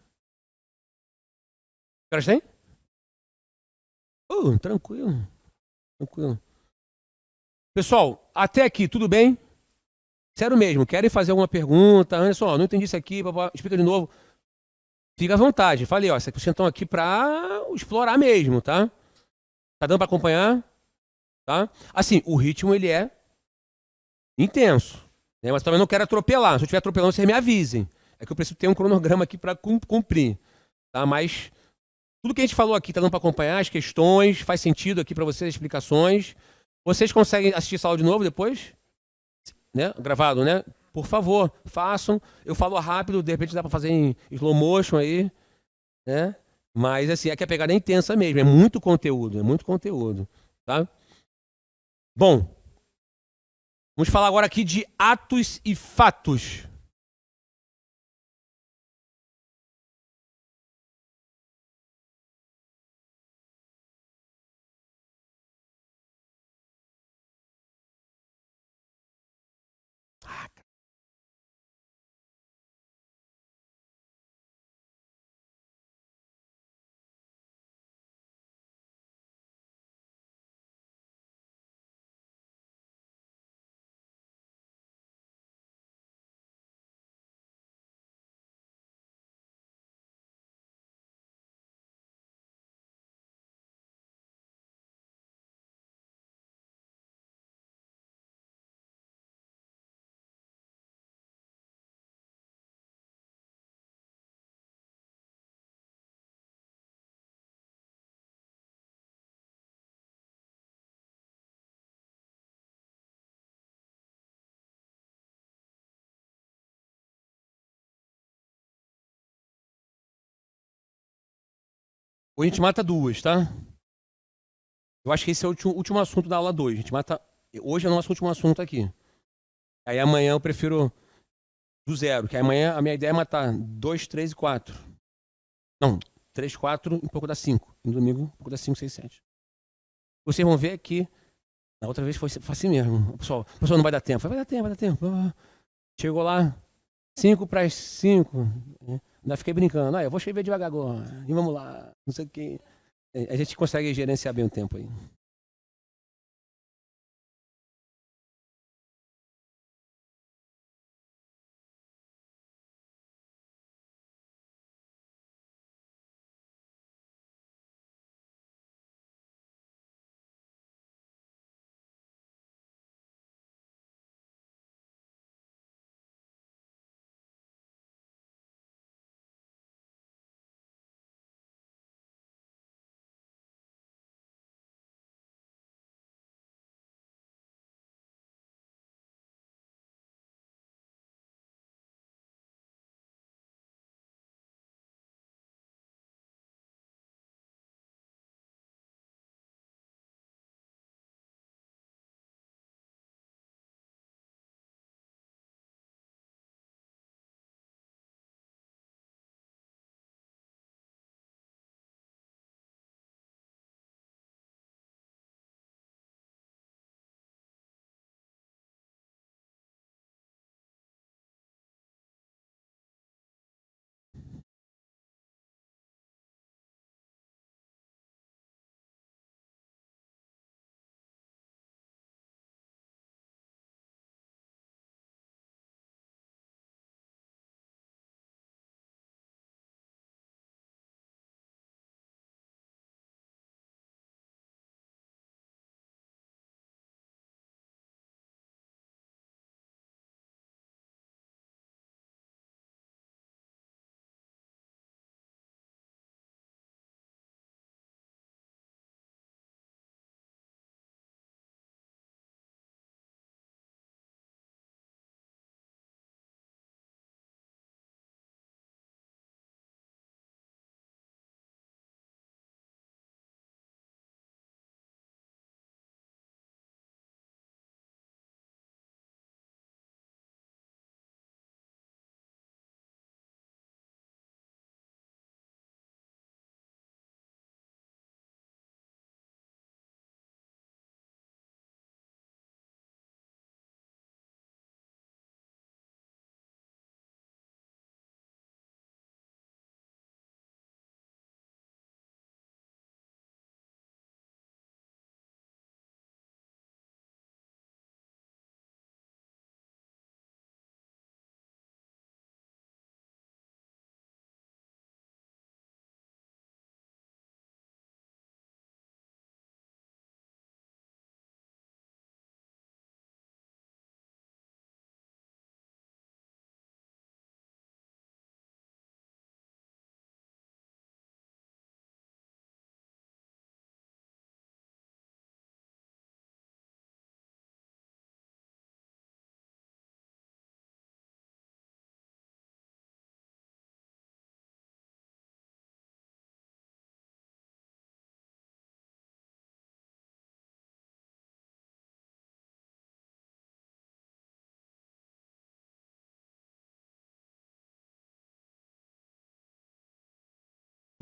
Caras tem? Tranquilo, tranquilo. Pessoal, até aqui, tudo bem? Sério mesmo, querem fazer alguma pergunta? Anderson, ó, não entendi isso aqui, explica de novo. Fica à vontade. Falei, ó, vocês estão aqui pra explorar mesmo, tá? Tá dando pra acompanhar? Tá? Assim, o ritmo, ele é intenso, né? Mas também não quero atropelar. Se eu estiver atropelando, vocês me avisem. É que eu preciso ter um cronograma aqui pra cumprir, tá? Mas tudo que a gente falou aqui tá dando pra acompanhar, as questões, faz sentido aqui pra vocês, as explicações. Vocês conseguem assistir essa aula de novo depois? Né? Gravado, né? Por favor, façam. Eu falo rápido, de repente dá pra fazer em slow motion aí, né? Mas assim, é que a pegada é intensa mesmo, é muito conteúdo, tá? Bom, vamos falar agora aqui de atos e fatos. Hoje a gente mata duas, tá? Eu acho que esse é o último assunto da aula 2. A gente mata. Hoje é o nosso último assunto aqui. Aí amanhã eu prefiro do zero, que amanhã a minha ideia é matar 2, 3 e 4. Não, 3, 4 e um pouco dá 5. No domingo, um pouco dá 5, 6, 7. Vocês vão ver que na outra vez foi assim mesmo. O pessoal não vai dar tempo. Vai dar tempo, vai dar tempo. Chegou lá, 5 para as 5. Ainda fiquei brincando. Eu vou escrever devagar agora. E vamos lá. Não sei o que. A gente consegue gerenciar bem o tempo aí.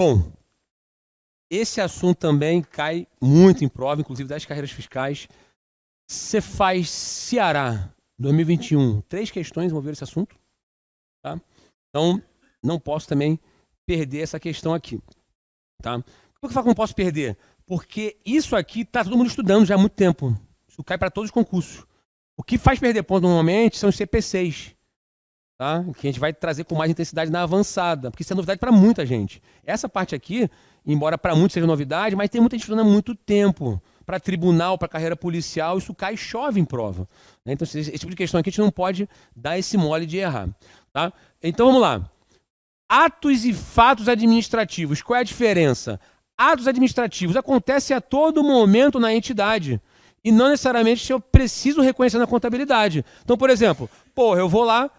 Bom, esse assunto também cai muito em prova, inclusive das carreiras fiscais. Cefaz Ceará 2021, 3 questões envolveram esse assunto. Tá? Então, não posso também perder essa questão aqui. Tá? Por que eu falo que não posso perder? Porque isso aqui está todo mundo estudando já há muito tempo. Isso cai para todos os concursos. O que faz perder ponto normalmente são os CPCs. Tá? Que a gente vai trazer com mais intensidade na avançada, porque isso é novidade para muita gente. Essa parte aqui, embora para muitos seja novidade, mas tem muita gente estudando há muito tempo. Para tribunal, para carreira policial, isso cai e chove em prova. Né? Então, esse tipo de questão aqui a gente não pode dar esse mole de errar. Tá? Então, vamos lá. Atos e fatos administrativos. Qual é a diferença? Atos administrativos acontecem a todo momento na entidade. E não necessariamente eu preciso reconhecer na contabilidade. Então, por exemplo, eu vou lá,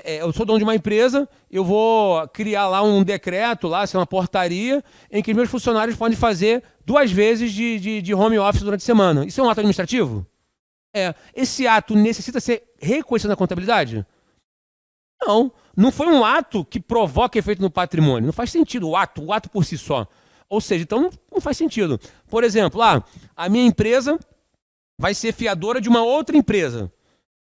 eu sou dono de uma empresa, eu vou criar lá um decreto, lá, uma portaria, em que meus funcionários podem fazer 2 vezes de home office durante a semana. Isso é um ato administrativo? Esse ato necessita ser reconhecido na contabilidade? Não. Não foi um ato que provoca efeito no patrimônio. Não faz sentido o ato por si só. Ou seja, então não faz sentido. Por exemplo, a minha empresa vai ser fiadora de uma outra empresa.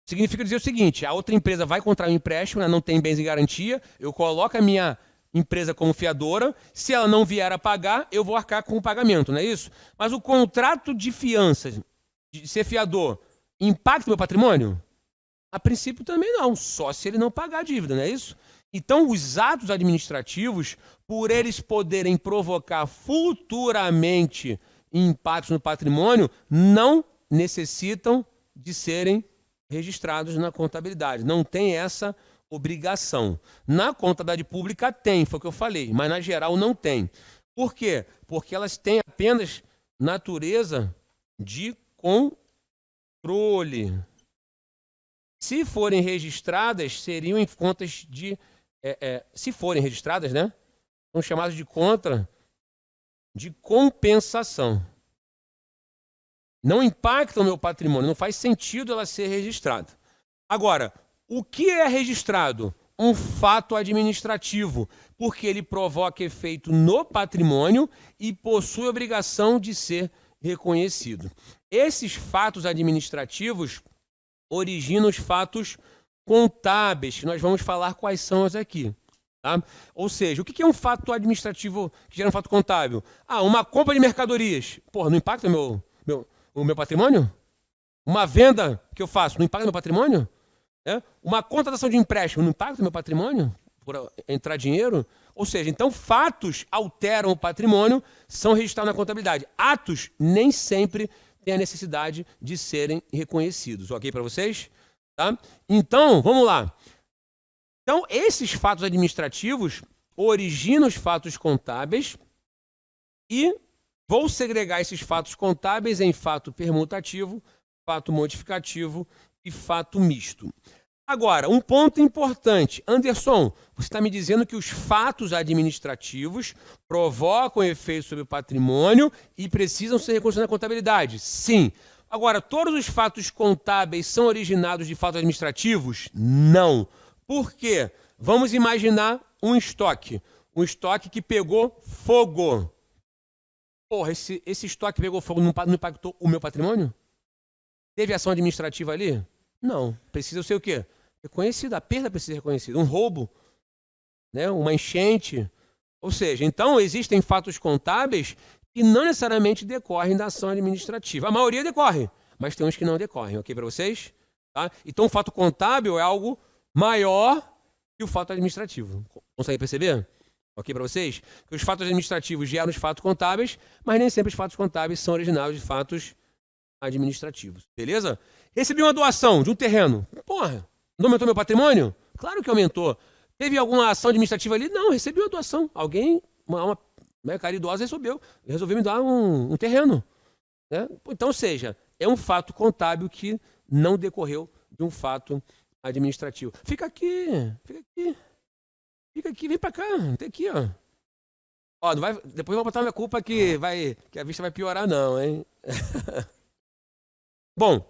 Significa dizer o seguinte, a outra empresa vai contrair um empréstimo, né, não tem bens em garantia, eu coloco a minha empresa como fiadora, se ela não vier a pagar, eu vou arcar com o pagamento, não é isso? Mas o contrato de fiança, de ser fiador, impacta o meu patrimônio? A princípio também não, só se ele não pagar a dívida, não é isso? Então, os atos administrativos, por eles poderem provocar futuramente impactos no patrimônio, não necessitam de serem registrados na contabilidade. Não tem essa obrigação. Na contabilidade pública tem, foi o que eu falei, mas na geral não tem. Por quê? Porque elas têm apenas natureza de controle. Se forem registradas, seriam em contas de... se forem registradas, né? São chamadas de conta de compensação. Não impacta o meu patrimônio, não faz sentido ela ser registrada. Agora, o que é registrado? Um fato administrativo, porque ele provoca efeito no patrimônio e possui obrigação de ser reconhecido. Esses fatos administrativos originam os fatos contábeis, que nós vamos falar quais são os aqui. Tá? Ou seja, o que é um fato administrativo que gera um fato contábil? Uma compra de mercadorias. Não impacta o meu patrimônio? Uma venda que eu faço não impacta o meu patrimônio? Uma contratação de empréstimo não impacta o meu patrimônio? Por entrar dinheiro? Ou seja, então fatos alteram o patrimônio, são registrados na contabilidade. Atos nem sempre têm a necessidade de serem reconhecidos. Ok para vocês? Tá? Então, vamos lá. Então, esses fatos administrativos originam os fatos contábeis e vou segregar esses fatos contábeis em fato permutativo, fato modificativo e fato misto. Agora, um ponto importante. Anderson, você está me dizendo que os fatos administrativos provocam efeito sobre o patrimônio e precisam ser reconhecidos na contabilidade? Sim. Agora, todos os fatos contábeis são originados de fatos administrativos? Não. Por quê? Vamos imaginar um estoque. Um estoque que pegou fogo. Esse estoque que pegou fogo não impactou o meu patrimônio? Teve ação administrativa ali? Não. Precisa ser o quê? Reconhecido. A perda precisa ser reconhecida. Um roubo, né? Uma enchente. Ou seja, então existem fatos contábeis que não necessariamente decorrem da ação administrativa. A maioria decorre, mas tem uns que não decorrem. Ok para vocês? Tá? Então o fato contábil é algo maior que o fato administrativo. Consegue perceber? Ok para vocês? Que os fatos administrativos geram os fatos contábeis, mas nem sempre os fatos contábeis são originados de fatos administrativos. Beleza? Recebi uma doação de um terreno. Não aumentou meu patrimônio? Claro que aumentou. Teve alguma ação administrativa ali? Não, recebi uma doação. Alguém, uma caridosa, resolveu me dar um terreno. Né? Então, ou seja, é um fato contábil que não decorreu de um fato administrativo. Fica aqui, vem pra cá, tem aqui, ó. Não vai, depois eu vou botar minha culpa que a vista vai piorar não, hein? Bom,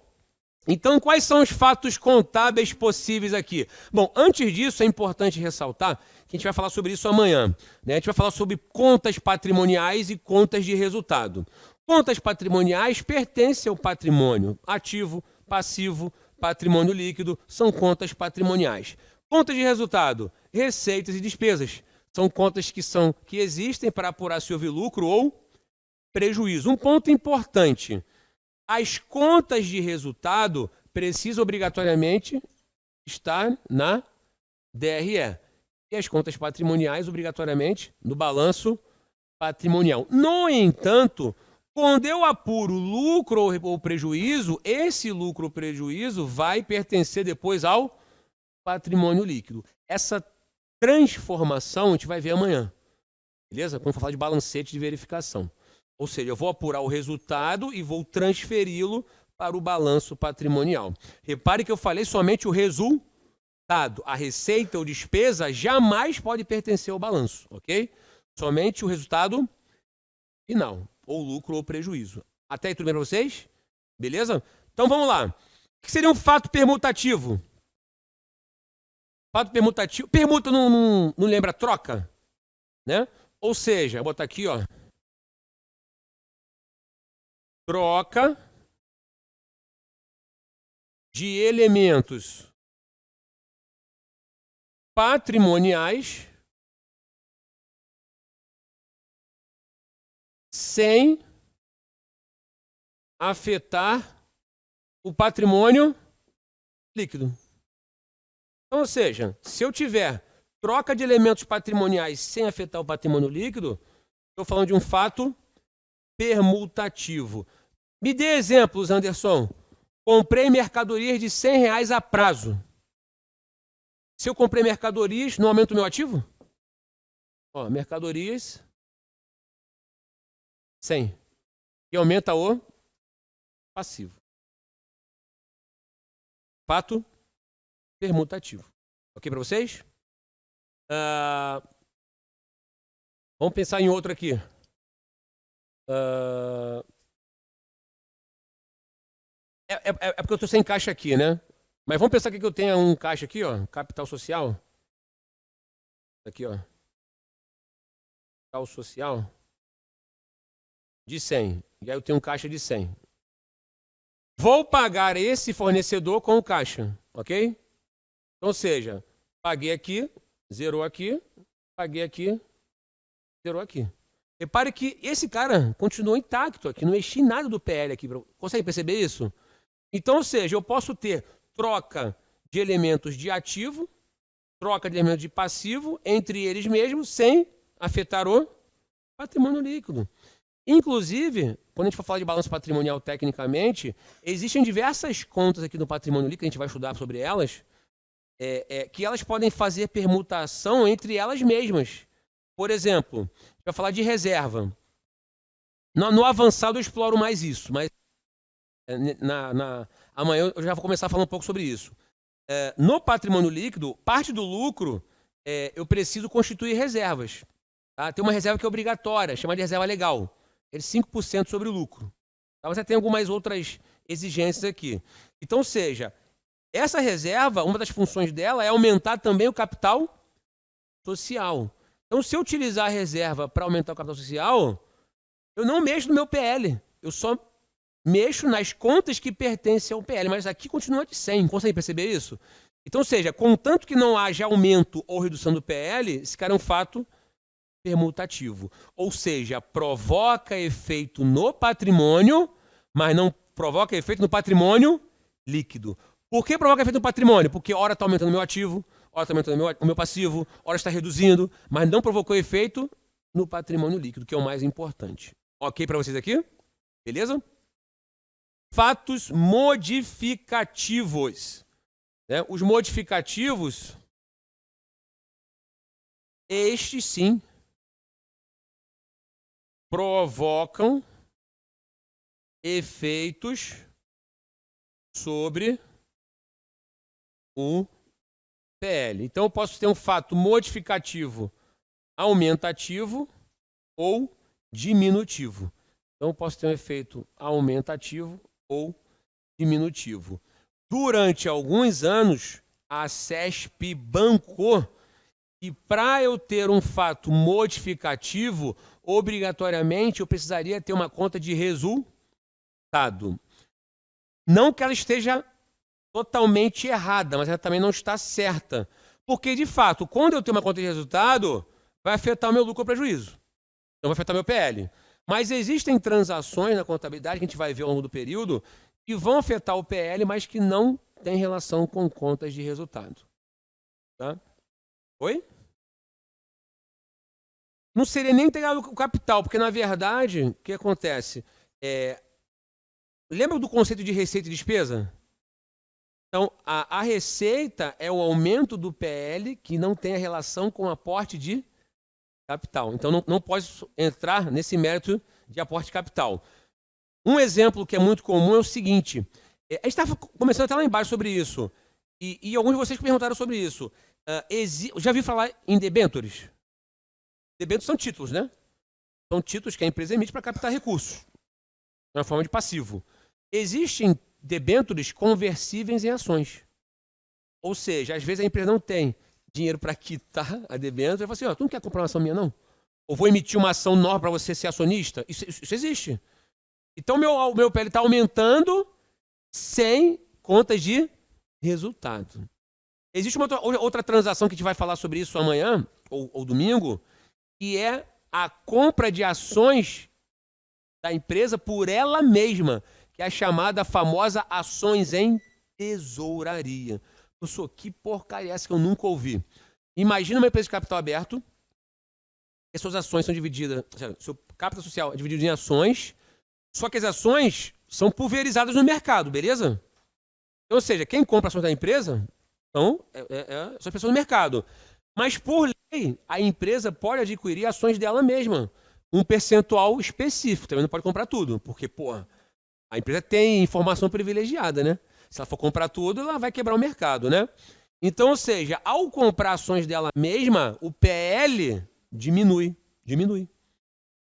Então, quais são os fatos contábeis possíveis aqui? Bom, antes disso, é importante ressaltar que a gente vai falar sobre isso amanhã, né? A gente vai falar sobre contas patrimoniais e contas de resultado. Contas patrimoniais pertencem ao patrimônio ativo, passivo, patrimônio líquido, são contas patrimoniais. Contas de resultado, receitas e despesas. São contas que existem para apurar se houve lucro ou prejuízo. Um ponto importante: as contas de resultado precisam obrigatoriamente estar na DRE. E as contas patrimoniais, obrigatoriamente, no balanço patrimonial. No entanto, quando eu apuro lucro ou prejuízo, esse lucro ou prejuízo vai pertencer depois ao patrimônio líquido. Essa transformação a gente vai ver amanhã. Beleza? Quando for falar de balancete de verificação. Ou seja, eu vou apurar o resultado e vou transferi-lo para o balanço patrimonial. Repare que eu falei somente o resultado. A receita ou despesa jamais pode pertencer ao balanço, ok? Somente o resultado final, ou lucro ou prejuízo. Até aí tudo bem para vocês? Beleza? Então vamos lá. O que seria um fato permutativo? Fato permutativo. Permuta não lembra troca? Né? Ou seja, vou botar aqui, ó. Troca de elementos patrimoniais sem afetar o patrimônio líquido. Então, ou seja, se eu tiver troca de elementos patrimoniais sem afetar o patrimônio líquido, estou falando de um fato permutativo. Me dê exemplos, Anderson. Comprei mercadorias de R$100 a prazo. Se eu comprei mercadorias, não aumenta o meu ativo? Ó, mercadorias 100. E aumenta o passivo. Fato permutativo. Ok para vocês? Vamos pensar em outro aqui. É porque eu estou sem caixa aqui, né? Mas vamos pensar que eu tenha um caixa aqui, ó, capital social. Aqui, ó. Capital social de 100. E aí eu tenho um caixa de 100. Vou pagar esse fornecedor com o caixa, ok? Então, ou seja, paguei aqui, zerou aqui, paguei aqui, zerou aqui. Repare que esse cara continuou intacto aqui, não mexi nada do PL aqui. Consegue perceber isso? Então, ou seja, eu posso ter troca de elementos de ativo, troca de elementos de passivo entre eles mesmos, sem afetar o patrimônio líquido. Inclusive, quando a gente for falar de balanço patrimonial tecnicamente, existem diversas contas aqui no patrimônio líquido, a gente vai estudar sobre elas, que elas podem fazer permutação entre elas mesmas. Por exemplo, a gente vai falar de reserva. No avançado eu exploro mais isso, mas amanhã eu já vou começar a falar um pouco sobre isso. No patrimônio líquido, parte do lucro, eu preciso constituir reservas. Tá? Tem uma reserva que é obrigatória, chamada de reserva legal. É 5% sobre o lucro. Tá? Você tem algumas outras exigências aqui. Então, ou seja, essa reserva, uma das funções dela é aumentar também o capital social. Então, se eu utilizar a reserva para aumentar o capital social, eu não mexo no meu PL. Eu só mexo nas contas que pertencem ao PL. Mas aqui continua de 100. Consegue perceber isso? Então, ou seja, contanto que não haja aumento ou redução do PL, esse cara é um fato permutativo. Ou seja, provoca efeito no patrimônio, mas não provoca efeito no patrimônio líquido. Por que provoca efeito no patrimônio? Porque ora está aumentando o meu ativo, ora está aumentando o meu passivo, ora está reduzindo, mas não provocou efeito no patrimônio líquido, que é o mais importante. Ok para vocês aqui? Beleza? Fatos modificativos. Né? Os modificativos, estes sim, provocam efeitos sobre o PL. Então, eu posso ter um fato modificativo aumentativo ou diminutivo. Então, eu posso ter um efeito aumentativo ou diminutivo. durante alguns anos, a CESP bancou e para eu ter um fato modificativo, obrigatoriamente eu precisaria ter uma conta de resultado. Não que ela esteja totalmente errada, mas ela também não está certa. Porque, de fato, quando eu tenho uma conta de resultado, vai afetar o meu lucro ou prejuízo. Então vai afetar meu PL. Mas existem transações na contabilidade, que a gente vai ver ao longo do período, que vão afetar o PL, mas que não tem relação com contas de resultado. Tá? Oi? Não seria nem integrar o capital, porque, na verdade, o que acontece? Lembra do conceito de receita e despesa? Então, a receita é o aumento do PL que não tem a relação com o aporte de capital. Então, não pode entrar nesse mérito de aporte de capital. Um exemplo que é muito comum é o seguinte. A gente estava começando até lá embaixo sobre isso. E alguns de vocês perguntaram sobre isso. Já vi falar em debêntures? Debêntures são títulos, né? São títulos que a empresa emite para captar recursos. Na forma de passivo. Existem debêntures conversíveis em ações. Ou seja, às vezes a empresa não tem dinheiro para quitar a debênture. Fala assim, tu não quer comprar uma ação minha, não? Ou vou emitir uma ação nova para você ser acionista? Isso existe. Então, meu PL está aumentando sem contas de resultado. Existe uma outra transação que a gente vai falar sobre isso amanhã, ou domingo, que é a compra de ações da empresa por ela mesma, que é a chamada famosa ações em tesouraria. Que porcaria é essa que eu nunca ouvi? Imagina uma empresa de capital aberto, e suas ações são divididas, seu capital social é dividido em ações, só que as ações são pulverizadas no mercado, beleza? Ou seja, quem compra ações da empresa são as pessoas do mercado. Mas, por lei, a empresa pode adquirir ações dela mesma, um percentual específico, também não pode comprar tudo, porque, a empresa tem informação privilegiada, né? Se ela for comprar tudo, ela vai quebrar o mercado, né? Então, ou seja, ao comprar ações dela mesma, o PL diminui.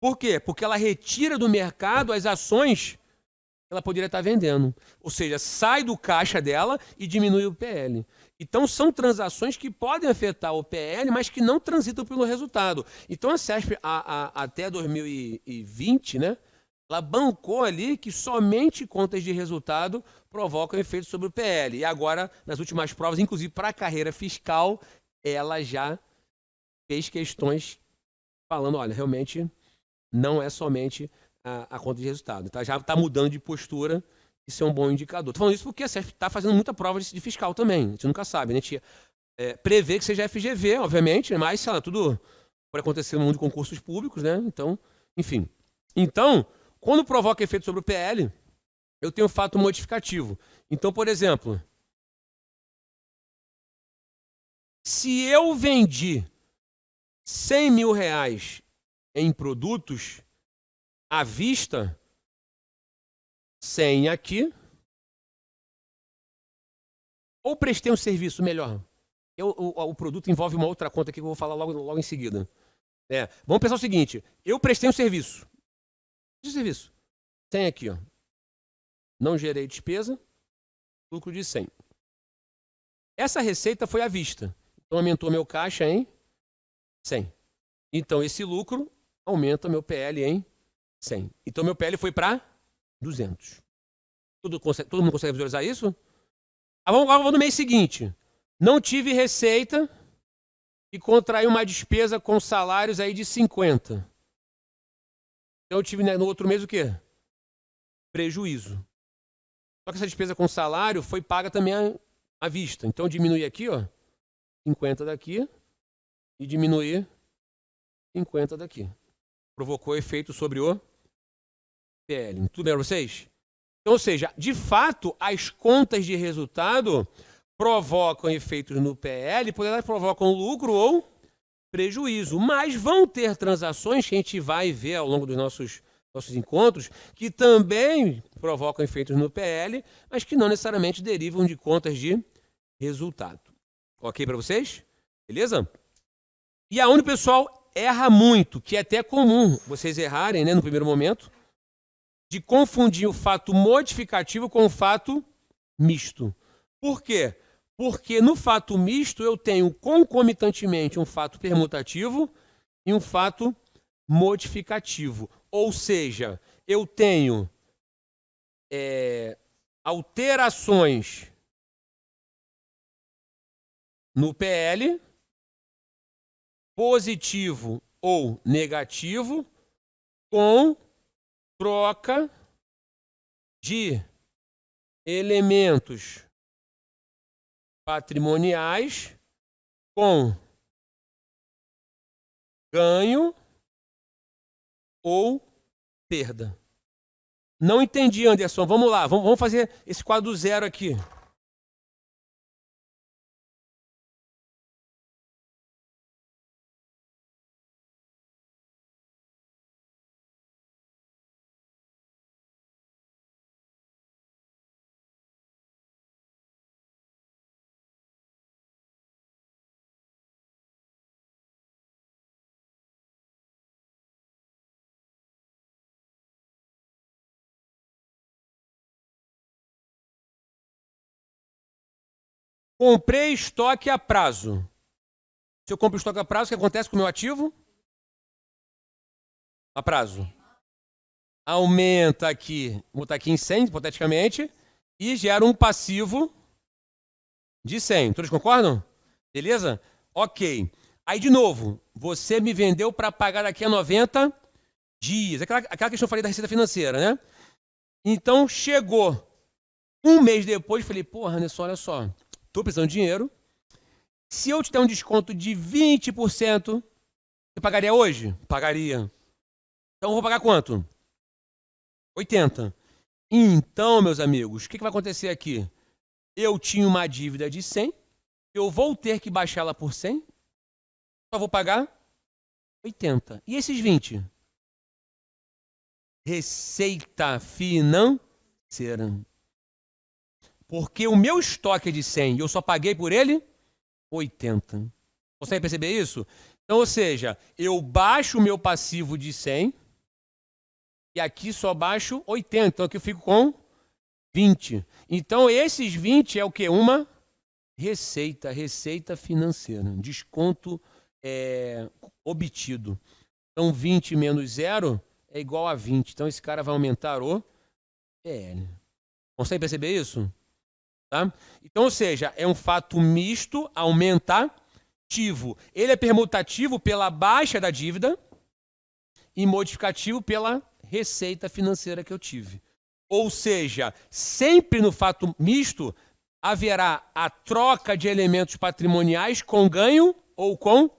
Por quê? Porque ela retira do mercado as ações que ela poderia estar vendendo. Ou seja, sai do caixa dela e diminui o PL. Então, são transações que podem afetar o PL, mas que não transitam pelo resultado. Então, a CESP, até 2020, né? Ela bancou ali que somente contas de resultado provocam efeito sobre o PL. E agora, nas últimas provas, inclusive para a carreira fiscal, ela já fez questões falando, olha, realmente não é somente a conta de resultado. Tá? Já está mudando de postura, isso é um bom indicador. Estou falando isso porque a CESP está fazendo muita prova de fiscal também. A gente nunca sabe, né? A gente prevê que seja FGV, obviamente, mas sei lá, tudo pode acontecer no mundo de concursos públicos, né? Então, enfim. Então, quando provoca efeito sobre o PL, eu tenho um fato modificativo. Então, por exemplo, se eu vendi 100 mil reais em produtos à vista, 100 aqui, ou prestei um serviço melhor. O produto envolve uma outra conta aqui que eu vou falar logo em seguida. Vamos pensar o seguinte, eu prestei um serviço. De serviço. 100 aqui, Não gerei despesa, lucro de 100. Essa receita foi à vista. Então, aumentou meu caixa em 100. Então, esse lucro aumenta meu PL em 100. Então, meu PL foi para 200. Todo mundo consegue visualizar isso? Vamos no mês seguinte. Não tive receita e contraí uma despesa com salários aí de 50. Então, eu tive no outro mês o quê? Prejuízo. Só que essa despesa com salário foi paga também à vista. Então, eu diminuí aqui, 50 daqui e diminuí 50 daqui. Provocou efeito sobre o PL. Tudo bem para vocês? Então, ou seja, de fato, as contas de resultado provocam efeitos no PL, porque elas provocam lucro ou prejuízo, mas vão ter transações que a gente vai ver ao longo dos nossos encontros que também provocam efeitos no PL, mas que não necessariamente derivam de contas de resultado. Ok para vocês? Beleza? E aonde o pessoal erra muito, que é até comum vocês errarem, né, no primeiro momento, de confundir o fato modificativo com o fato misto. Por quê? Porque no fato misto eu tenho concomitantemente um fato permutativo e um fato modificativo. Ou seja, eu tenho alterações no PL, positivo ou negativo, com troca de elementos patrimoniais com ganho ou perda. Não entendi, Anderson. Vamos lá, vamos fazer esse quadro zero aqui. Comprei estoque a prazo. Se eu compro estoque a prazo, o que acontece com o meu ativo? A prazo. Aumenta aqui, vou botar aqui em 100, hipoteticamente, e gera um passivo de 100. Todos concordam? Beleza? Ok. Aí, de novo, você me vendeu para pagar daqui a 90 dias. Aquela questão que eu falei da receita financeira, né? Então, chegou um mês depois, falei, porra, Anderson, olha só, tô precisando de dinheiro. Se eu te der um desconto de 20%, você pagaria hoje? Pagaria. Então, eu vou pagar quanto? 80. Então, meus amigos, o que vai acontecer aqui? Eu tinha uma dívida de 100, eu vou ter que baixar ela por 100, só vou pagar 80. E esses 20? Receita financeira. Porque o meu estoque é de 100 e eu só paguei por ele 80. Consegue perceber isso? Então, ou seja, eu baixo o meu passivo de 100 e aqui só baixo 80. Então, aqui eu fico com 20. Então, esses 20 é o quê? Uma receita financeira. Desconto obtido. Então, 20 menos 0 é igual a 20. Então, esse cara vai aumentar o PL. Consegue perceber isso? Tá? Então, ou seja, é um fato misto aumentativo. Ele é permutativo pela baixa da dívida e modificativo pela receita financeira que eu tive. Ou seja, sempre no fato misto haverá a troca de elementos patrimoniais com ganho ou com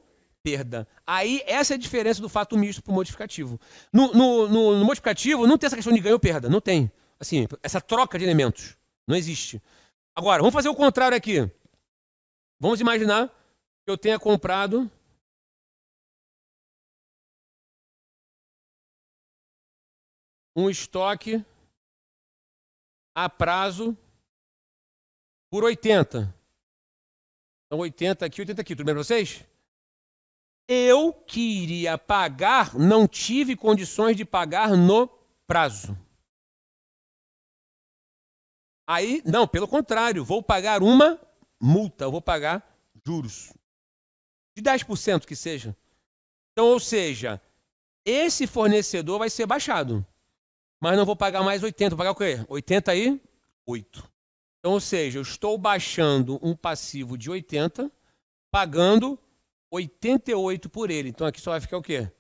perda. Aí, essa é a diferença do fato misto para o modificativo. No modificativo, não tem essa questão de ganho ou perda. Não tem. Assim, essa troca de elementos. Não existe. Agora, vamos fazer o contrário aqui. Vamos imaginar que eu tenha comprado um estoque a prazo por 80. Então, 80 aqui, 80 aqui. Tudo bem para vocês? Eu que iria pagar, não tive condições de pagar no prazo. Aí, não, pelo contrário, vou pagar uma multa, eu vou pagar juros. De 10% que seja. Então, ou seja, esse fornecedor vai ser baixado. Mas não vou pagar mais 80, vou pagar o quê? 88. Então, ou seja, eu estou baixando um passivo de 80, pagando 88 por ele. Então, aqui só vai ficar o quê?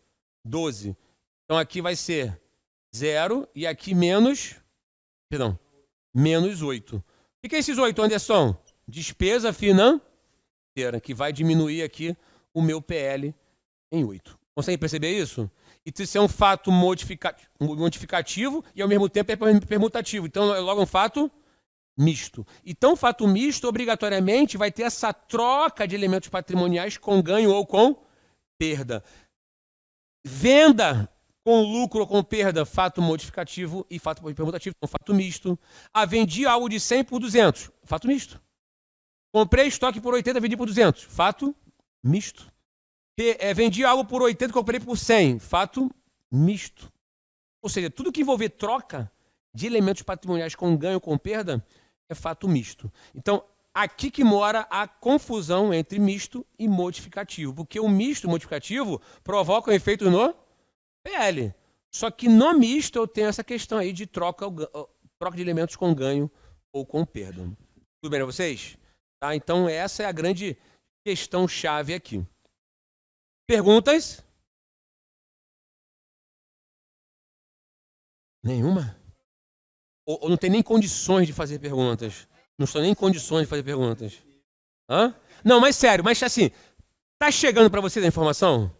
12. Então, aqui vai ser 0 e aqui menos 8. O que é esses 8, Anderson? Despesa financeira, que vai diminuir aqui o meu PL em 8. Consegue perceber isso? Isso é um fato modificativo e, ao mesmo tempo, é permutativo. Então, é logo um fato misto. Então, o fato misto, obrigatoriamente, vai ter essa troca de elementos patrimoniais com ganho ou com perda. Venda com lucro ou com perda, fato modificativo e fato permutativo, um fato misto. Vendi algo de 100 por 200, fato misto. Comprei estoque por 80, vendi por 200, fato misto. Vendi algo por 80, comprei por 100, fato misto. Ou seja, tudo que envolver troca de elementos patrimoniais com ganho ou com perda é fato misto. Então, aqui que mora a confusão entre misto e modificativo, porque o misto e o modificativo provocam efeitos no PL. Só que no misto eu tenho essa questão aí de troca de elementos com ganho ou com perda. Tudo bem para vocês? Tá? Então essa é a grande questão-chave aqui. Perguntas? Nenhuma? Ou não tem nem condições de fazer perguntas? Não estou nem em condições de fazer perguntas. Hã? Não, mas sério, mas assim, tá chegando para vocês a informação?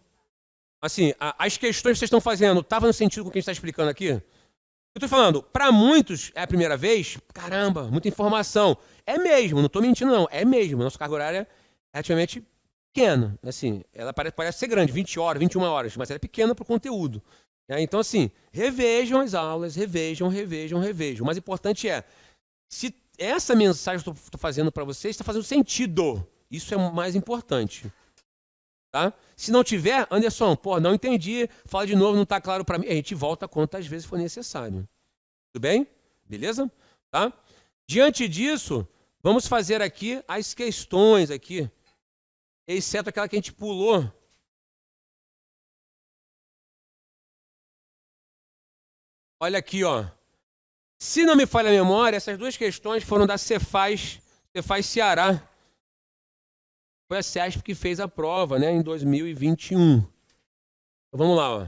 Assim, as questões que vocês estão fazendo, estavam no sentido com o que a gente está explicando aqui? Eu estou falando, para muitos é a primeira vez, caramba, muita informação. É mesmo, não estou mentindo não, é mesmo. Nossa carga horária é relativamente pequena. Assim, ela parece ser grande, 20 horas, 21 horas, mas ela é pequena para o conteúdo. Então, assim, revejam as aulas, revejam. O mais importante é, se essa mensagem que eu estou fazendo para vocês está fazendo sentido. Isso é o mais importante. Tá? Se não tiver, Anderson, não entendi, fala de novo, não está claro para mim. A gente volta quantas vezes for necessário. Tudo bem? Beleza? Tá? Diante disso, vamos fazer aqui as questões aqui, exceto aquela que a gente pulou. Olha aqui, ó. Se não me falha a memória, essas duas questões foram da Cefaz Ceará. Foi a CESP que fez a prova, né, em 2021. Então, vamos lá, ó.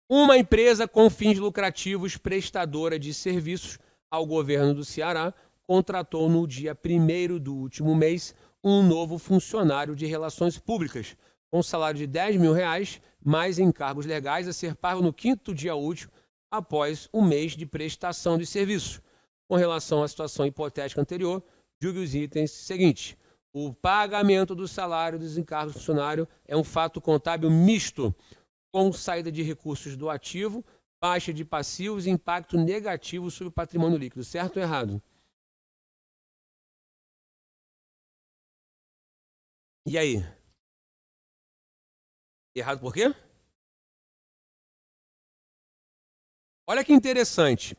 Uma empresa com fins lucrativos prestadora de serviços ao governo do Ceará contratou no dia 1º do último mês um novo funcionário de relações públicas, com salário de R$10.000, mais encargos legais a ser pago no 5º dia útil após o mês de prestação de serviços. Com relação à situação hipotética anterior, julgue os itens seguintes. O pagamento do salário dos encargos do funcionário é um fato contábil misto, com saída de recursos do ativo, baixa de passivos e impacto negativo sobre o patrimônio líquido. Certo ou errado? E aí? Errado por quê? Olha que interessante.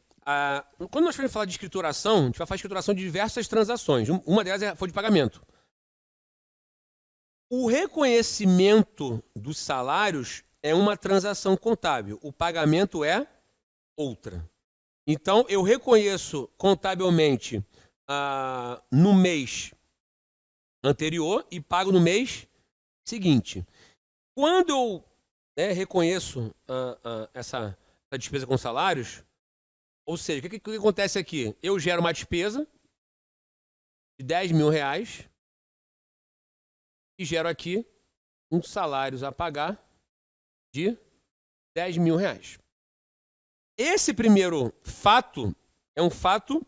Quando nós vamos falar de escrituração, a gente vai falar de escrituração de diversas transações. Uma delas foi de pagamento. O reconhecimento dos salários é uma transação contábil. O pagamento é outra. Então, eu reconheço contabilmente no mês anterior e pago no mês seguinte. Quando eu reconheço essa despesa com salários, ou seja, o que acontece aqui? Eu gero uma despesa de R$10.000 e gero aqui uns salários a pagar de R$10.000. Esse primeiro fato é um fato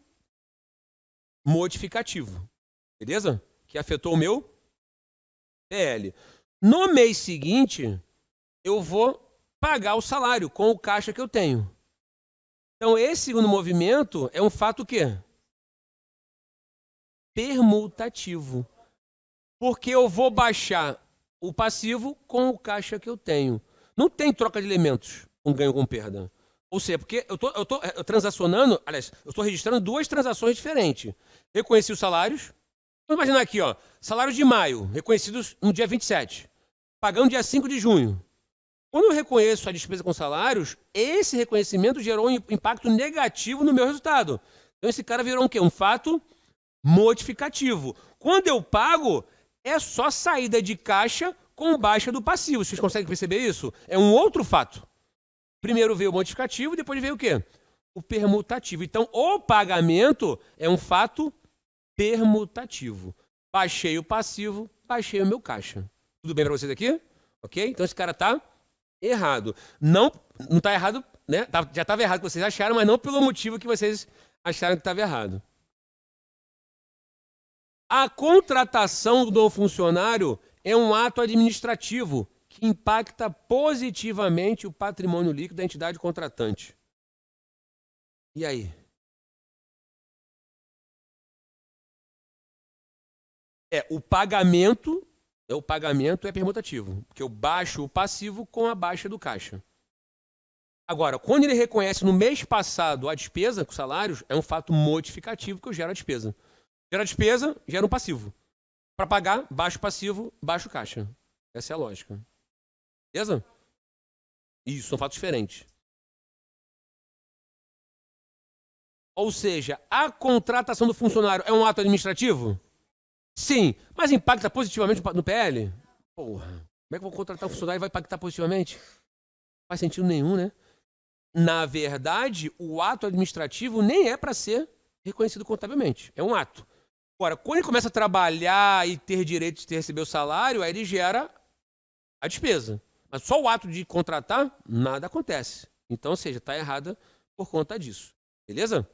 modificativo, beleza? Que afetou o meu PL. No mês seguinte, eu vou pagar o salário com o caixa que eu tenho. Então, esse segundo movimento é um fato o quê? Permutativo. Porque eu vou baixar o passivo com o caixa que eu tenho. Não tem troca de elementos com ganho ou com perda. Ou seja, porque eu estou transacionando, aliás, eu estou registrando duas transações diferentes. Reconheci os salários. Vamos imaginar aqui, ó, salários de maio, reconhecidos no dia 27. Pagando dia 5 de junho. Quando eu reconheço a despesa com salários, esse reconhecimento gerou um impacto negativo no meu resultado. Então esse cara virou um quê? Um fato modificativo. Quando eu pago, é só saída de caixa com baixa do passivo. Vocês conseguem perceber isso? É um outro fato. Primeiro veio o modificativo, depois veio o quê? O permutativo. Então, o pagamento é um fato permutativo. Baixei o passivo, baixei o meu caixa. Tudo bem para vocês aqui? Ok? Então, esse cara está errado. Não está errado, né? Já estava errado que vocês acharam, mas não pelo motivo que vocês acharam que estava errado. A contratação do funcionário é um ato administrativo que impacta positivamente o patrimônio líquido da entidade contratante. E aí? O pagamento é permutativo, porque eu baixo o passivo com a baixa do caixa. Agora, quando ele reconhece no mês passado a despesa com salários, é um fato modificativo que eu gero a despesa. Gera despesa, gera um passivo. Para pagar, baixo passivo, baixo caixa. Essa é a lógica. Beleza? Isso, são fatos diferentes. Ou seja, a contratação do funcionário é um ato administrativo? Sim, mas impacta positivamente no PL? Porra, como é que eu vou contratar um funcionário e vai impactar positivamente? Não faz sentido nenhum, né? Na verdade, o ato administrativo nem é para ser reconhecido contabilmente. É um ato. Agora, quando ele começa a trabalhar e ter direito de receber o salário, aí ele gera a despesa. Mas só o ato de contratar, nada acontece. Então, ou seja, está errada por conta disso. Beleza?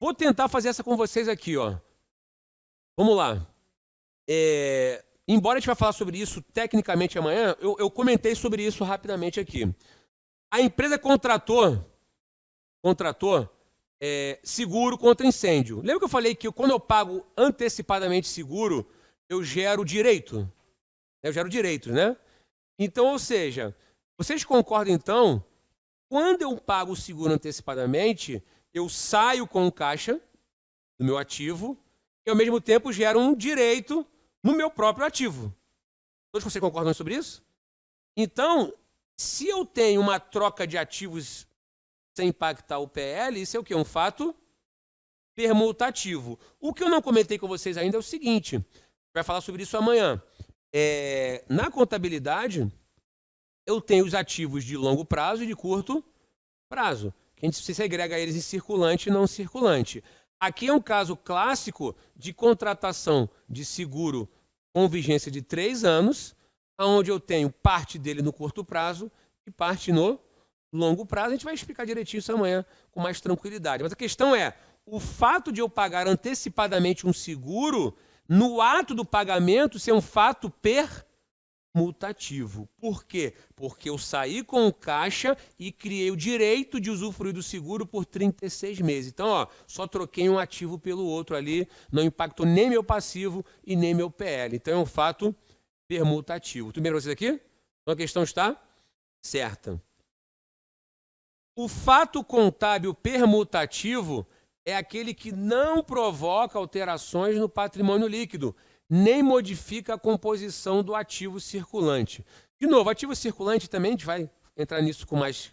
Vou tentar fazer essa com vocês aqui, ó. Vamos lá. Embora a gente vai falar sobre isso tecnicamente amanhã, eu comentei sobre isso rapidamente aqui. A empresa contratou seguro contra incêndio. Lembra que eu falei que quando eu pago antecipadamente seguro, eu gero direito? Eu gero direitos, né? Então, ou seja, vocês concordam então, quando eu pago o seguro antecipadamente, eu saio com o caixa do meu ativo e ao mesmo tempo gero um direito no meu próprio ativo. Todos vocês concordam sobre isso? Então, se eu tenho uma troca de ativos sem impactar o PL, isso é o quê? Um fato permutativo. O que eu não comentei com vocês ainda é o seguinte, vai falar sobre isso amanhã. Na contabilidade, eu tenho os ativos de longo prazo e de curto prazo, que a gente se segrega eles em circulante e não circulante. Aqui é um caso clássico de contratação de seguro com vigência de 3 anos, onde eu tenho parte dele no curto prazo e parte no longo prazo. A gente vai explicar direitinho isso amanhã com mais tranquilidade. Mas a questão é, o fato de eu pagar antecipadamente um seguro, no ato do pagamento, ser um fato permutativo. Por quê? Porque eu saí com o caixa e criei o direito de usufruir do seguro por 36 meses. Então, ó, só troquei um ativo pelo outro ali, não impactou nem meu passivo e nem meu PL. Então, é um fato permutativo. Tudo bem para vocês aqui? Então, a questão está certa. O fato contábil permutativo é aquele que não provoca alterações no patrimônio líquido, nem modifica a composição do ativo circulante. De novo, ativo circulante também, a gente vai entrar nisso com mais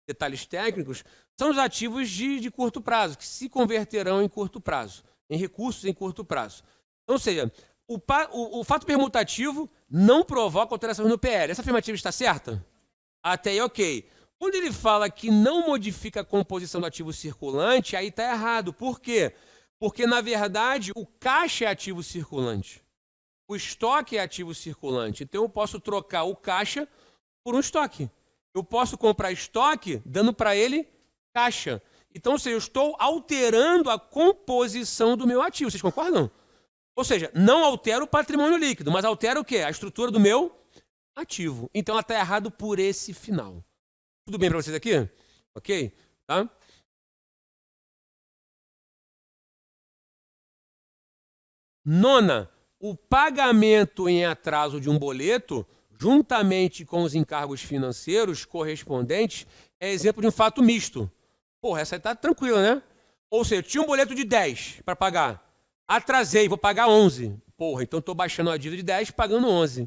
detalhes técnicos, são os ativos de curto prazo, que se converterão em curto prazo, em recursos em curto prazo. Ou seja, o fato permutativo não provoca alterações no PL. Essa afirmativa está certa? Até aí, ok. Quando ele fala que não modifica a composição do ativo circulante, aí está errado. Por quê? Porque, na verdade, o caixa é ativo circulante. O estoque é ativo circulante. Então, eu posso trocar o caixa por um estoque. Eu posso comprar estoque dando para ele caixa. Então, ou seja, eu estou alterando a composição do meu ativo. Vocês concordam? Ou seja, não altero o patrimônio líquido, mas altero o quê? A estrutura do meu ativo. Então, ela está errado por esse final. Tudo bem para vocês aqui? Ok? Tá? Nona, o pagamento em atraso de um boleto, juntamente com os encargos financeiros correspondentes, é exemplo de um fato misto. Porra, essa aí tá tranquila, né? Ou seja, eu tinha um boleto de 10 para pagar. Atrasei, vou pagar 11. Porra, então estou baixando a dívida de 10 pagando 11.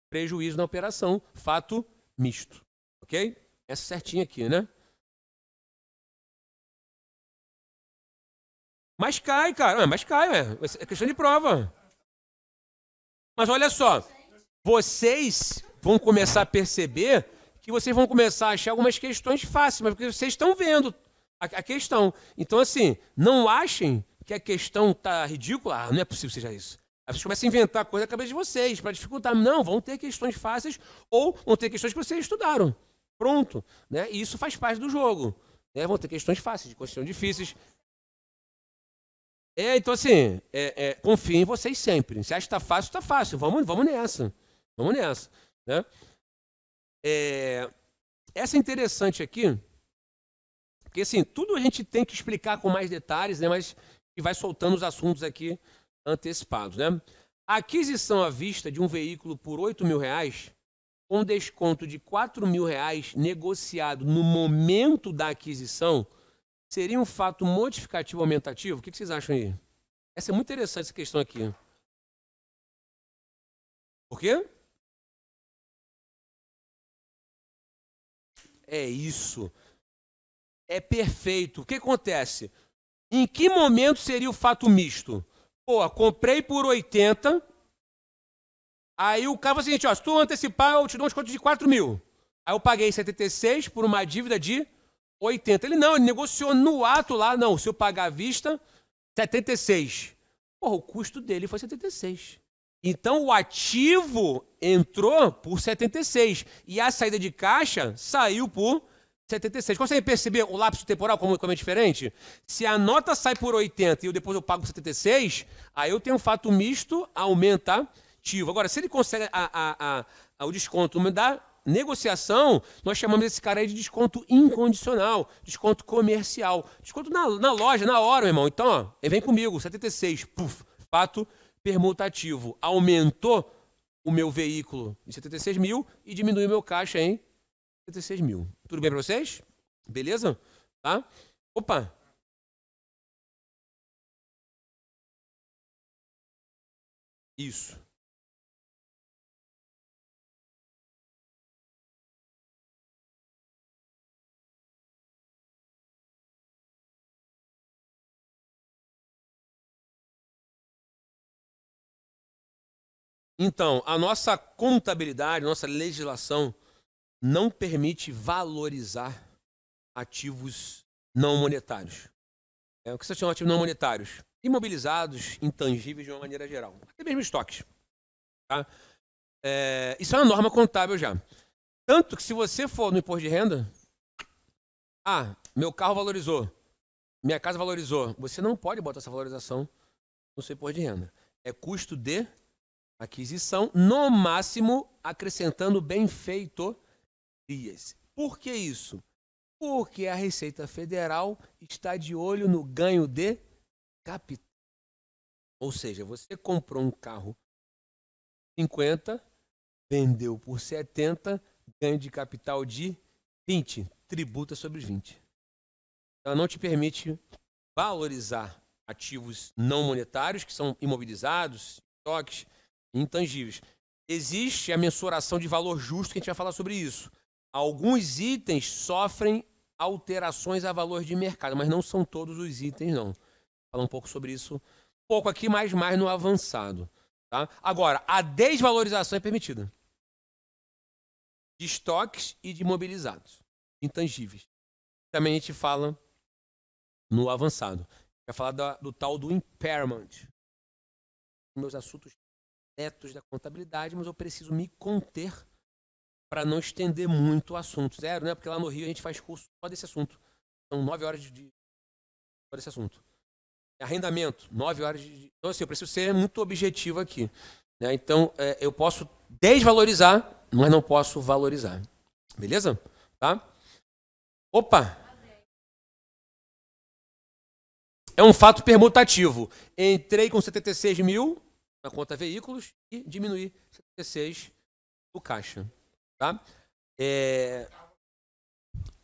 Prejuízo na operação, fato misto. Ok? Essa certinha aqui, né? Mas cai, cara. Mas cai, é questão de prova. Mas olha só, vocês vão começar a perceber que vocês vão começar a achar algumas questões fáceis, mas porque vocês estão vendo a questão. Então, assim, não achem que a questão está ridícula. Ah, não é possível que seja isso. Aí vocês começam a inventar coisa na cabeça de vocês para dificultar. Não, vão ter questões fáceis ou vão ter questões que vocês estudaram. Pronto. Né? E isso faz parte do jogo. Né? Vão ter questões fáceis, questões difíceis. Então assim, confiem em vocês sempre. Se acha que está fácil, está fácil. Vamos nessa. Vamos nessa. Né? Essa é interessante aqui, porque assim, tudo a gente tem que explicar com mais detalhes, né? Mas e vai soltando os assuntos aqui antecipados. Né? A aquisição à vista de um veículo por R$ 8.000, com desconto de R$ 4.000 negociado no momento da aquisição, seria um fato modificativo aumentativo? O que vocês acham aí? Essa é muito interessante essa questão aqui. Por quê? É isso. É perfeito. O que acontece? Em que momento seria o fato misto? Pô, comprei por 80, aí o cara falou o seguinte, ó, se tu antecipar, eu te dou um desconto de 4.000. Aí eu paguei 76 por uma dívida de 80. Ele negociou no ato lá, não, se eu pagar à vista, 76. Porra, o custo dele foi 76. Então o ativo entrou por 76 e a saída de caixa saiu por 76. Consegue perceber o lapso temporal como é diferente? Se a nota sai por 80 e depois eu pago 76, aí eu tenho um fato misto aumentativo. Agora, se ele consegue o desconto da negociação, nós chamamos esse cara aí de desconto incondicional, desconto comercial. Desconto na loja, na hora, meu irmão. Então, ó, vem comigo, 76, puf, fato permutativo. Aumentou o meu veículo em 76 mil e diminuiu meu caixa em 76 mil. Tudo bem para vocês? Beleza? Tá? Opa! Isso. Então, a nossa contabilidade, a nossa legislação não permite valorizar ativos não monetários. O que se chama de ativos não monetários? Imobilizados, intangíveis de uma maneira geral. Até mesmo estoques. Tá? Isso é uma norma contábil já. Tanto que se você for no imposto de renda, meu carro valorizou, minha casa valorizou, você não pode botar essa valorização no seu imposto de renda. É custo de aquisição, no máximo acrescentando benfeitorias. Por que isso? Porque a Receita Federal está de olho no ganho de capital. Ou seja, você comprou um carro 50, vendeu por 70, ganho de capital de 20, tributa sobre os 20. Ela não te permite valorizar ativos não monetários, que são imobilizados, estoques, intangíveis. Existe a mensuração de valor justo, que a gente vai falar sobre isso. Alguns itens sofrem alterações a valor de mercado, mas não são todos os itens, não. Vou falar um pouco sobre isso, um pouco aqui, mas mais no avançado. Tá? Agora, a desvalorização é permitida. De estoques e de imobilizados, intangíveis. Também a gente fala no avançado. Vai falar do tal do impairment. Meus assuntos netos da contabilidade, mas eu preciso me conter para não estender muito o assunto. Zero, né? Porque lá no Rio a gente faz curso só desse assunto. São 9 horas só desse assunto. Arrendamento, 9 horas de... Então, assim, eu preciso ser muito objetivo aqui. Né? Então, eu posso desvalorizar, mas não posso valorizar. Beleza? Tá? Opa! É um fato permutativo. Entrei com 76 mil na conta veículos e diminuí 76 do caixa. Tá?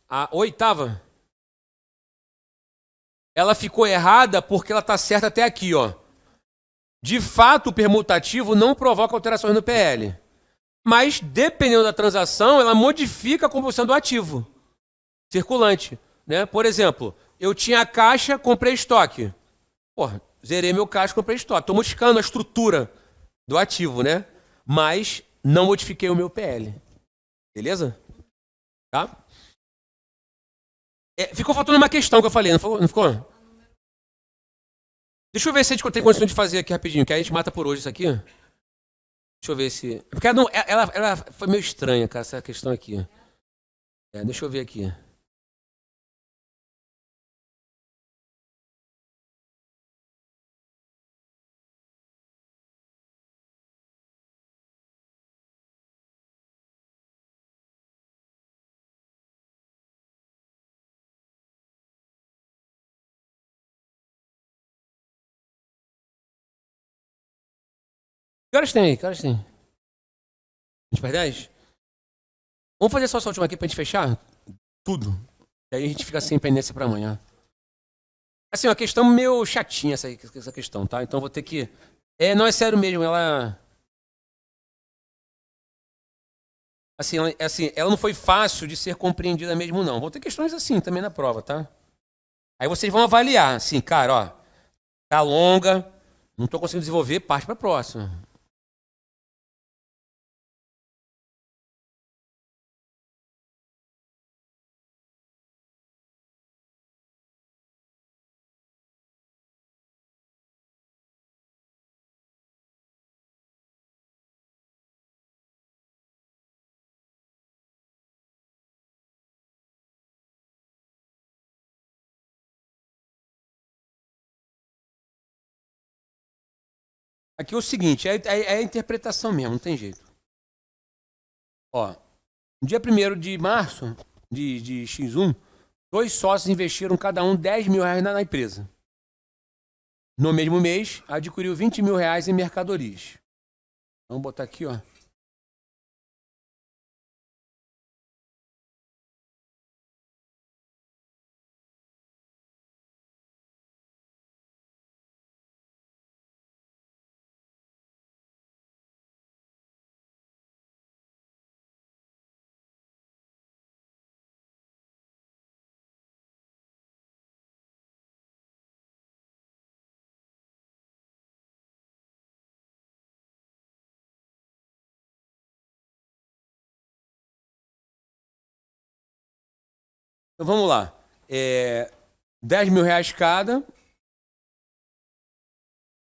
A oitava, ela ficou errada porque ela está certa até aqui, ó. De fato, o permutativo não provoca alterações no PL. Mas, dependendo da transação, ela modifica a composição do ativo circulante. Né? Por exemplo, eu tinha a caixa, comprei estoque. Porra, zerei meu caixa, comprei estoque. Estou modificando a estrutura do ativo, né? Mas não modifiquei o meu PL. Beleza? Tá? Ficou faltando uma questão que eu falei, não ficou? Deixa eu ver se a gente tem condição de fazer aqui rapidinho, que aí a gente mata por hoje isso aqui. Deixa eu ver se... Porque ela foi meio estranha, cara, essa questão aqui. Deixa eu ver aqui. Que horas tem aí? Que horas tem? 20 para 10? Vamos fazer só essa última aqui pra gente fechar? Tudo. E aí a gente fica sem pendência pra amanhã. Assim, uma questão meio chatinha essa questão, tá? Então vou ter que... não, é sério mesmo, ela... Assim, ela não foi fácil de ser compreendida mesmo, não. Vou ter questões assim também na prova, tá? Aí vocês vão avaliar, assim, cara, ó, tá longa, não tô conseguindo desenvolver, parte pra próxima. Aqui é o seguinte, é a interpretação mesmo, não tem jeito. Ó, no dia 1º de março de X1, 2 sócios investiram cada um R$10.000 na empresa. No mesmo mês, adquiriu R$20.000 em mercadorias. Vamos botar aqui, ó. Então vamos lá. R$10.000 cada.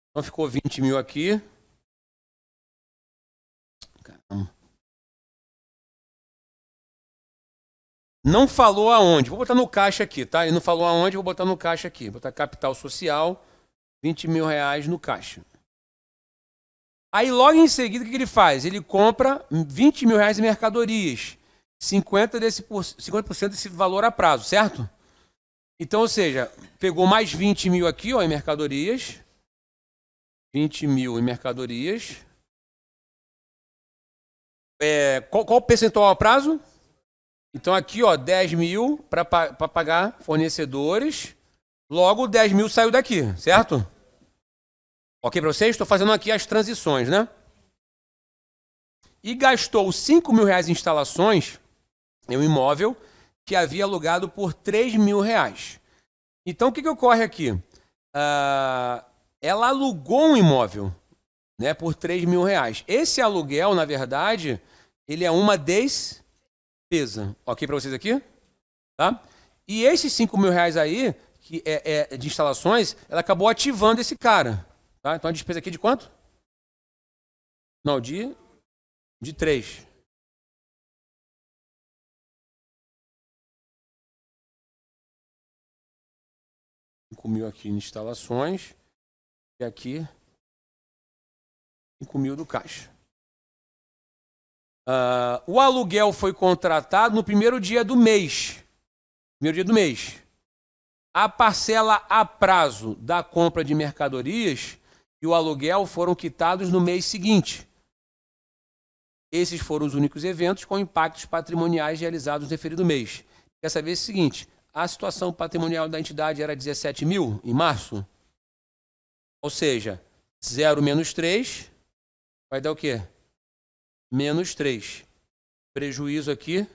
Então ficou 20.000 aqui. Caramba. Não falou aonde. Vou botar no caixa aqui, tá? Ele não falou aonde, vou botar no caixa aqui. Vou botar capital social, R$20.000 no caixa. Aí logo em seguida, o que ele faz? Ele compra R$20.000 em mercadorias. 50% desse valor a prazo, certo? Então, ou seja, pegou mais 20.000 aqui, ó, em mercadorias. 20.000 em mercadorias. Qual o percentual a prazo? Então aqui, ó, 10.000 para pagar fornecedores. Logo, 10.000 saiu daqui, certo? Ok para vocês? Estou fazendo aqui as transições, né? E gastou R$5.000 em instalações em um imóvel que havia alugado por R$3.000. Então, o que ocorre aqui? Ela alugou um imóvel, né, por R$3.000. Esse aluguel, na verdade, ele é uma despesa. Ok para vocês aqui? Tá? E esses R$5.000 aí, que é de instalações, ela acabou ativando esse cara. Tá? Então a despesa aqui de quanto? Não, de 3. R$5.000 aqui em instalações. E aqui, R$5.000 do caixa. O aluguel foi contratado no primeiro dia do mês. A parcela a prazo da compra de mercadorias e o aluguel foram quitados no mês seguinte. Esses foram os únicos eventos com impactos patrimoniais realizados no referido mês. Quer saber o seguinte, a situação patrimonial da entidade era 17.000 em março? Ou seja, 0 menos 3 vai dar o quê? Menos 3. Prejuízo aqui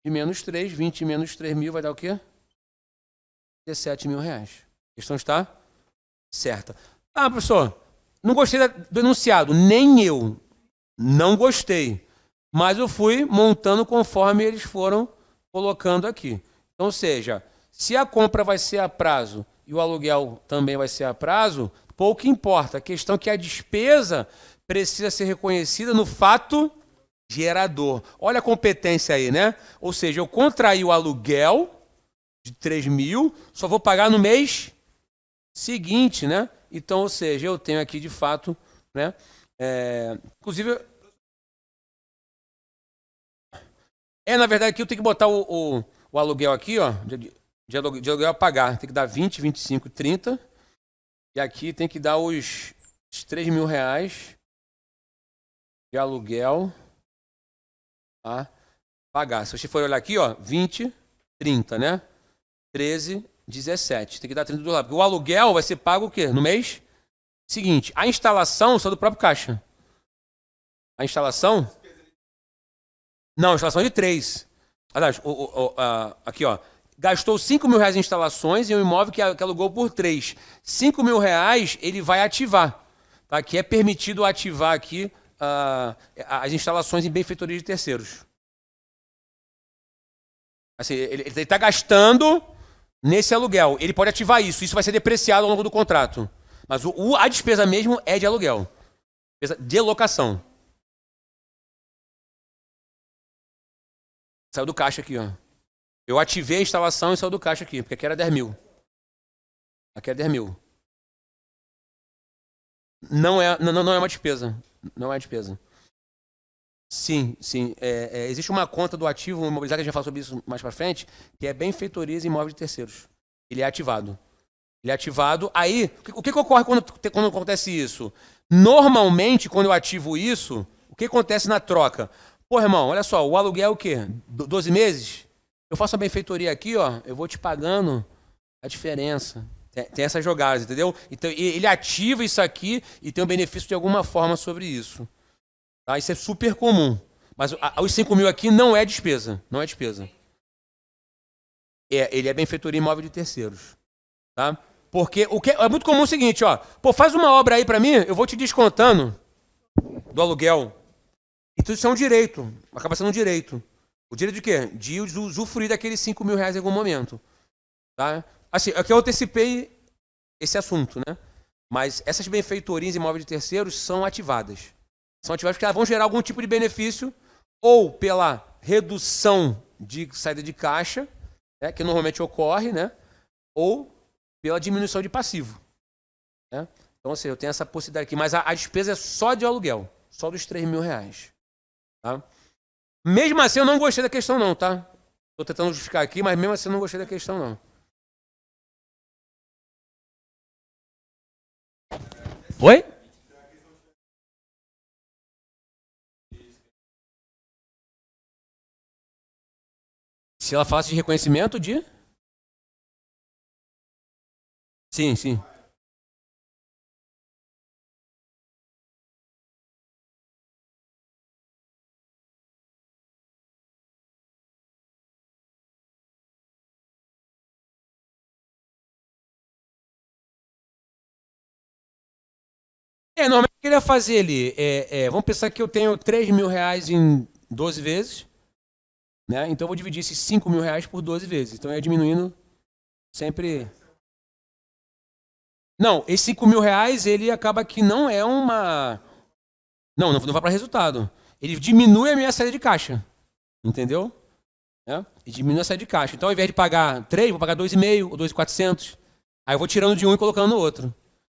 de menos 3, 20 menos 3.000 vai dar o quê? R$17.000. A questão está certa. Professor, não gostei do enunciado. Nem eu. Não gostei. Mas eu fui montando conforme eles foram colocando aqui. Então, ou seja, se a compra vai ser a prazo e o aluguel também vai ser a prazo, pouco importa. A questão é que a despesa precisa ser reconhecida no fato gerador. Olha a competência aí, né? Ou seja, eu contraí o aluguel de 3.000, só vou pagar no mês seguinte, né? Então, ou seja, eu tenho aqui de fato, né? Inclusive, na verdade, aqui eu tenho que botar o aluguel aqui, ó, de aluguel a pagar. Tem que dar 20, 25, 30. E aqui tem que dar os R$3.000 de aluguel a pagar. Se você for olhar aqui, ó, 20, 30, né? 13, 17. Tem que dar 30 do lado. Porque o aluguel vai ser pago o quê? No mês seguinte. A instalação só do próprio caixa. A instalação? Não, a instalação é de 3. Aliás, aqui, ó. Gastou 5 mil reais em instalações em um imóvel que alugou por 3. 5 mil reais ele vai ativar. Tá? Que é permitido ativar aqui as instalações em benfeitoria de terceiros. Assim, ele está gastando nesse aluguel. Ele pode ativar isso. Isso vai ser depreciado ao longo do contrato. Mas a despesa mesmo é de aluguel. Despesa de locação. Saiu do caixa aqui, ó. Eu ativei a instalação e saiu do caixa aqui, porque aqui era 10 mil. Aqui é 10 mil. Não é uma despesa. Não é despesa. Sim, sim. Existe uma conta do ativo imobiliário, que a gente vai falar sobre isso mais pra frente, que é benfeitorias em imóveis de terceiros. Ele é ativado. Ele é ativado. Aí, o que ocorre quando acontece isso? Normalmente, quando eu ativo isso, o que acontece na troca? Pô, irmão, olha só, o aluguel é o quê? 12 meses? Eu faço a benfeitoria aqui, ó, eu vou te pagando a diferença. Tem essas jogadas, entendeu? Então, ele ativa isso aqui e tem um benefício de alguma forma sobre isso. Tá? Isso é super comum. Mas os 5 mil aqui não é despesa. Não é despesa. Ele é benfeitoria imóvel de terceiros. Tá? Porque é muito comum o seguinte, ó. Pô, faz uma obra aí pra mim, eu vou te descontando do aluguel. Então isso é um direito. Acaba sendo um direito. O direito de quê? De usufruir daqueles 5 mil reais em algum momento. Tá? Assim, aqui eu antecipei esse assunto, né? Mas essas benfeitorias em imóveis de terceiros são ativadas. São ativadas porque elas vão gerar algum tipo de benefício ou pela redução de saída de caixa, né, que normalmente ocorre, né? Ou pela diminuição de passivo. Né? Então, assim, eu tenho essa possibilidade aqui. Mas a despesa é só de aluguel. Só dos 3 mil reais. Tá? Mesmo assim, eu não gostei da questão, não, tá? Tô tentando justificar aqui, mas mesmo assim, eu não gostei da questão, não. Oi? Se ela falasse de reconhecimento de... Sim, sim. Normalmente o que ele ia fazer ali? Vamos pensar que eu tenho 3 mil reais em 12 vezes, né? Então eu vou dividir esses 5 mil reais por 12 vezes. Então é diminuindo sempre... Não, esses 5 mil reais, ele acaba que não é uma... Não vai para resultado. Ele diminui a minha saída de caixa. Entendeu? E diminui a saída de caixa. Então, ao invés de pagar 3, vou pagar 2,5 ou 2,400. Aí eu vou tirando de um e colocando no outro.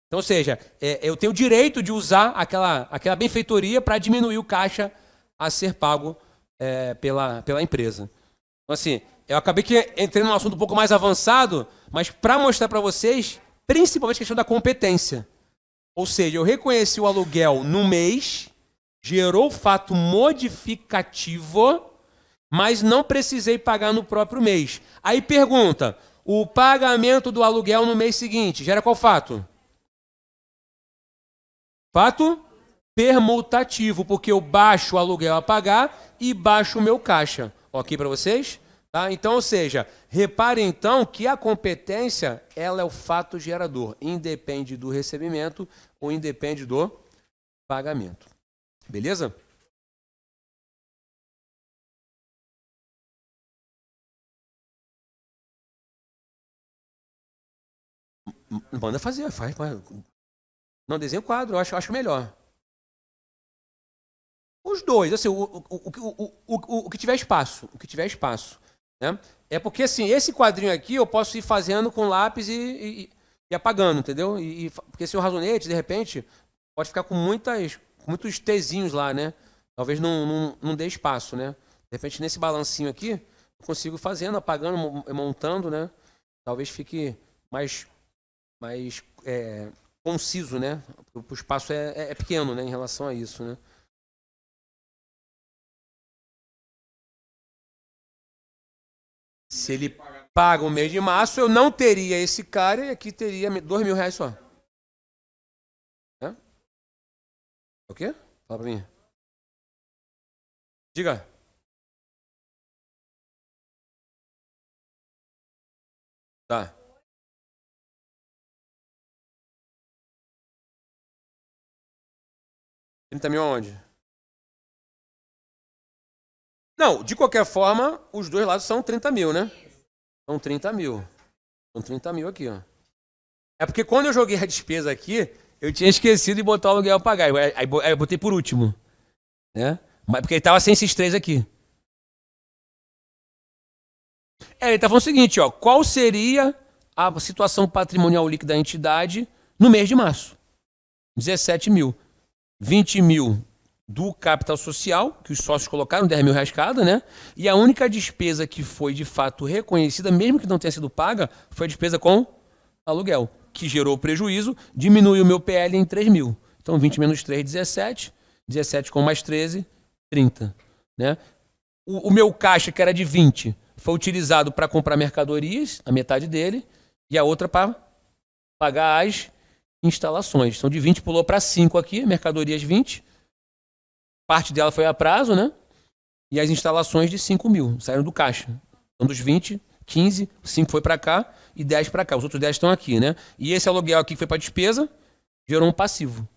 Então, ou seja, eu tenho o direito de usar aquela benfeitoria para diminuir o caixa a ser pago pela empresa. Então, assim, eu acabei que entrei num assunto um pouco mais avançado, mas para mostrar para vocês, principalmente a questão da competência. Ou seja, eu reconheci o aluguel no mês, gerou fato modificativo, mas não precisei pagar no próprio mês. Aí pergunta, o pagamento do aluguel no mês seguinte gera qual fato? Fato permutativo, porque eu baixo o aluguel a pagar e baixo o meu caixa. Ok para vocês? Tá? Então, ou seja, repare então que a competência ela é o fato gerador, independe do recebimento ou independe do pagamento. Beleza? Manda fazer, faz. Não, desenha o quadro, eu acho melhor. Os dois, assim, o que tiver espaço. O que tiver espaço. Né? É porque, assim, esse quadrinho aqui eu posso ir fazendo com lápis e apagando, entendeu? Porque se o razonete, de repente, pode ficar com muitos Tzinhos lá, né? Talvez não dê espaço, né? De repente, nesse balancinho aqui, eu consigo fazendo, apagando, montando, né? Talvez fique mais conciso, né? O espaço é pequeno, né? Em relação a isso, né? Se ele paga o mês de março, eu não teria esse cara e aqui teria R$2.000 só. É? O quê? Fala pra mim. Diga. Tá. R$30.000 aonde? Não, de qualquer forma, os dois lados são 30.000, né? São 30.000. São 30.000 aqui, ó. É porque quando eu joguei a despesa aqui, eu tinha esquecido de botar o aluguel a pagar. Aí eu botei por último. Né? Mas porque ele tava sem esses três aqui. Ele tá falando o seguinte, ó. Qual seria a situação patrimonial líquida da entidade no mês de março? 17.000. 20.000 do capital social, que os sócios colocaram, R$10.000 cada, né? E a única despesa que foi de fato reconhecida, mesmo que não tenha sido paga, foi a despesa com aluguel, que gerou prejuízo, diminuiu o meu PL em 3.000. Então 20 menos 3, 17. 17 com mais 13, 30. Né? O meu caixa, que era de 20, foi utilizado para comprar mercadorias, a metade dele, e a outra para pagar as instalações. Então de 20 pulou para 5 aqui, mercadorias 20. Parte dela foi a prazo, né? E as instalações de 5.000 saíram do caixa. Então dos 20, 15, 5 foi para cá e 10 para cá. Os outros 10 estão aqui, né? E esse aluguel aqui que foi para despesa gerou um passivo.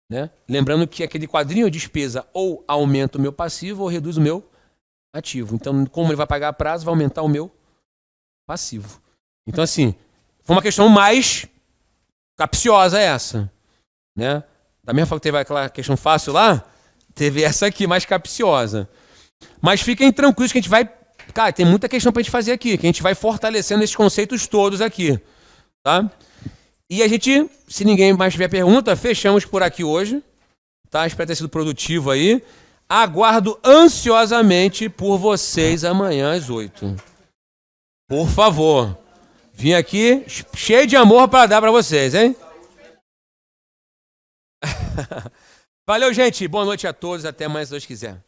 Né? Lembrando que aquele quadrinho de despesa ou aumenta o meu passivo ou reduz o meu ativo. Então, como ele vai pagar a prazo, vai aumentar o meu passivo. Então, assim, foi uma questão mais capciosa essa. Né? Da mesma forma que teve aquela questão fácil lá, teve essa aqui mais capciosa. Mas fiquem tranquilos que a gente vai... Cara, tem muita questão pra gente fazer aqui, que a gente vai fortalecendo esses conceitos todos aqui. Tá? E a gente, se ninguém mais tiver pergunta, fechamos por aqui hoje. Tá? Espero ter sido produtivo aí. Aguardo ansiosamente por vocês amanhã às 8. Por favor. Vim aqui cheio de amor para dar para vocês, hein? Valeu, gente. Boa noite a todos. Até mais, se Deus quiser.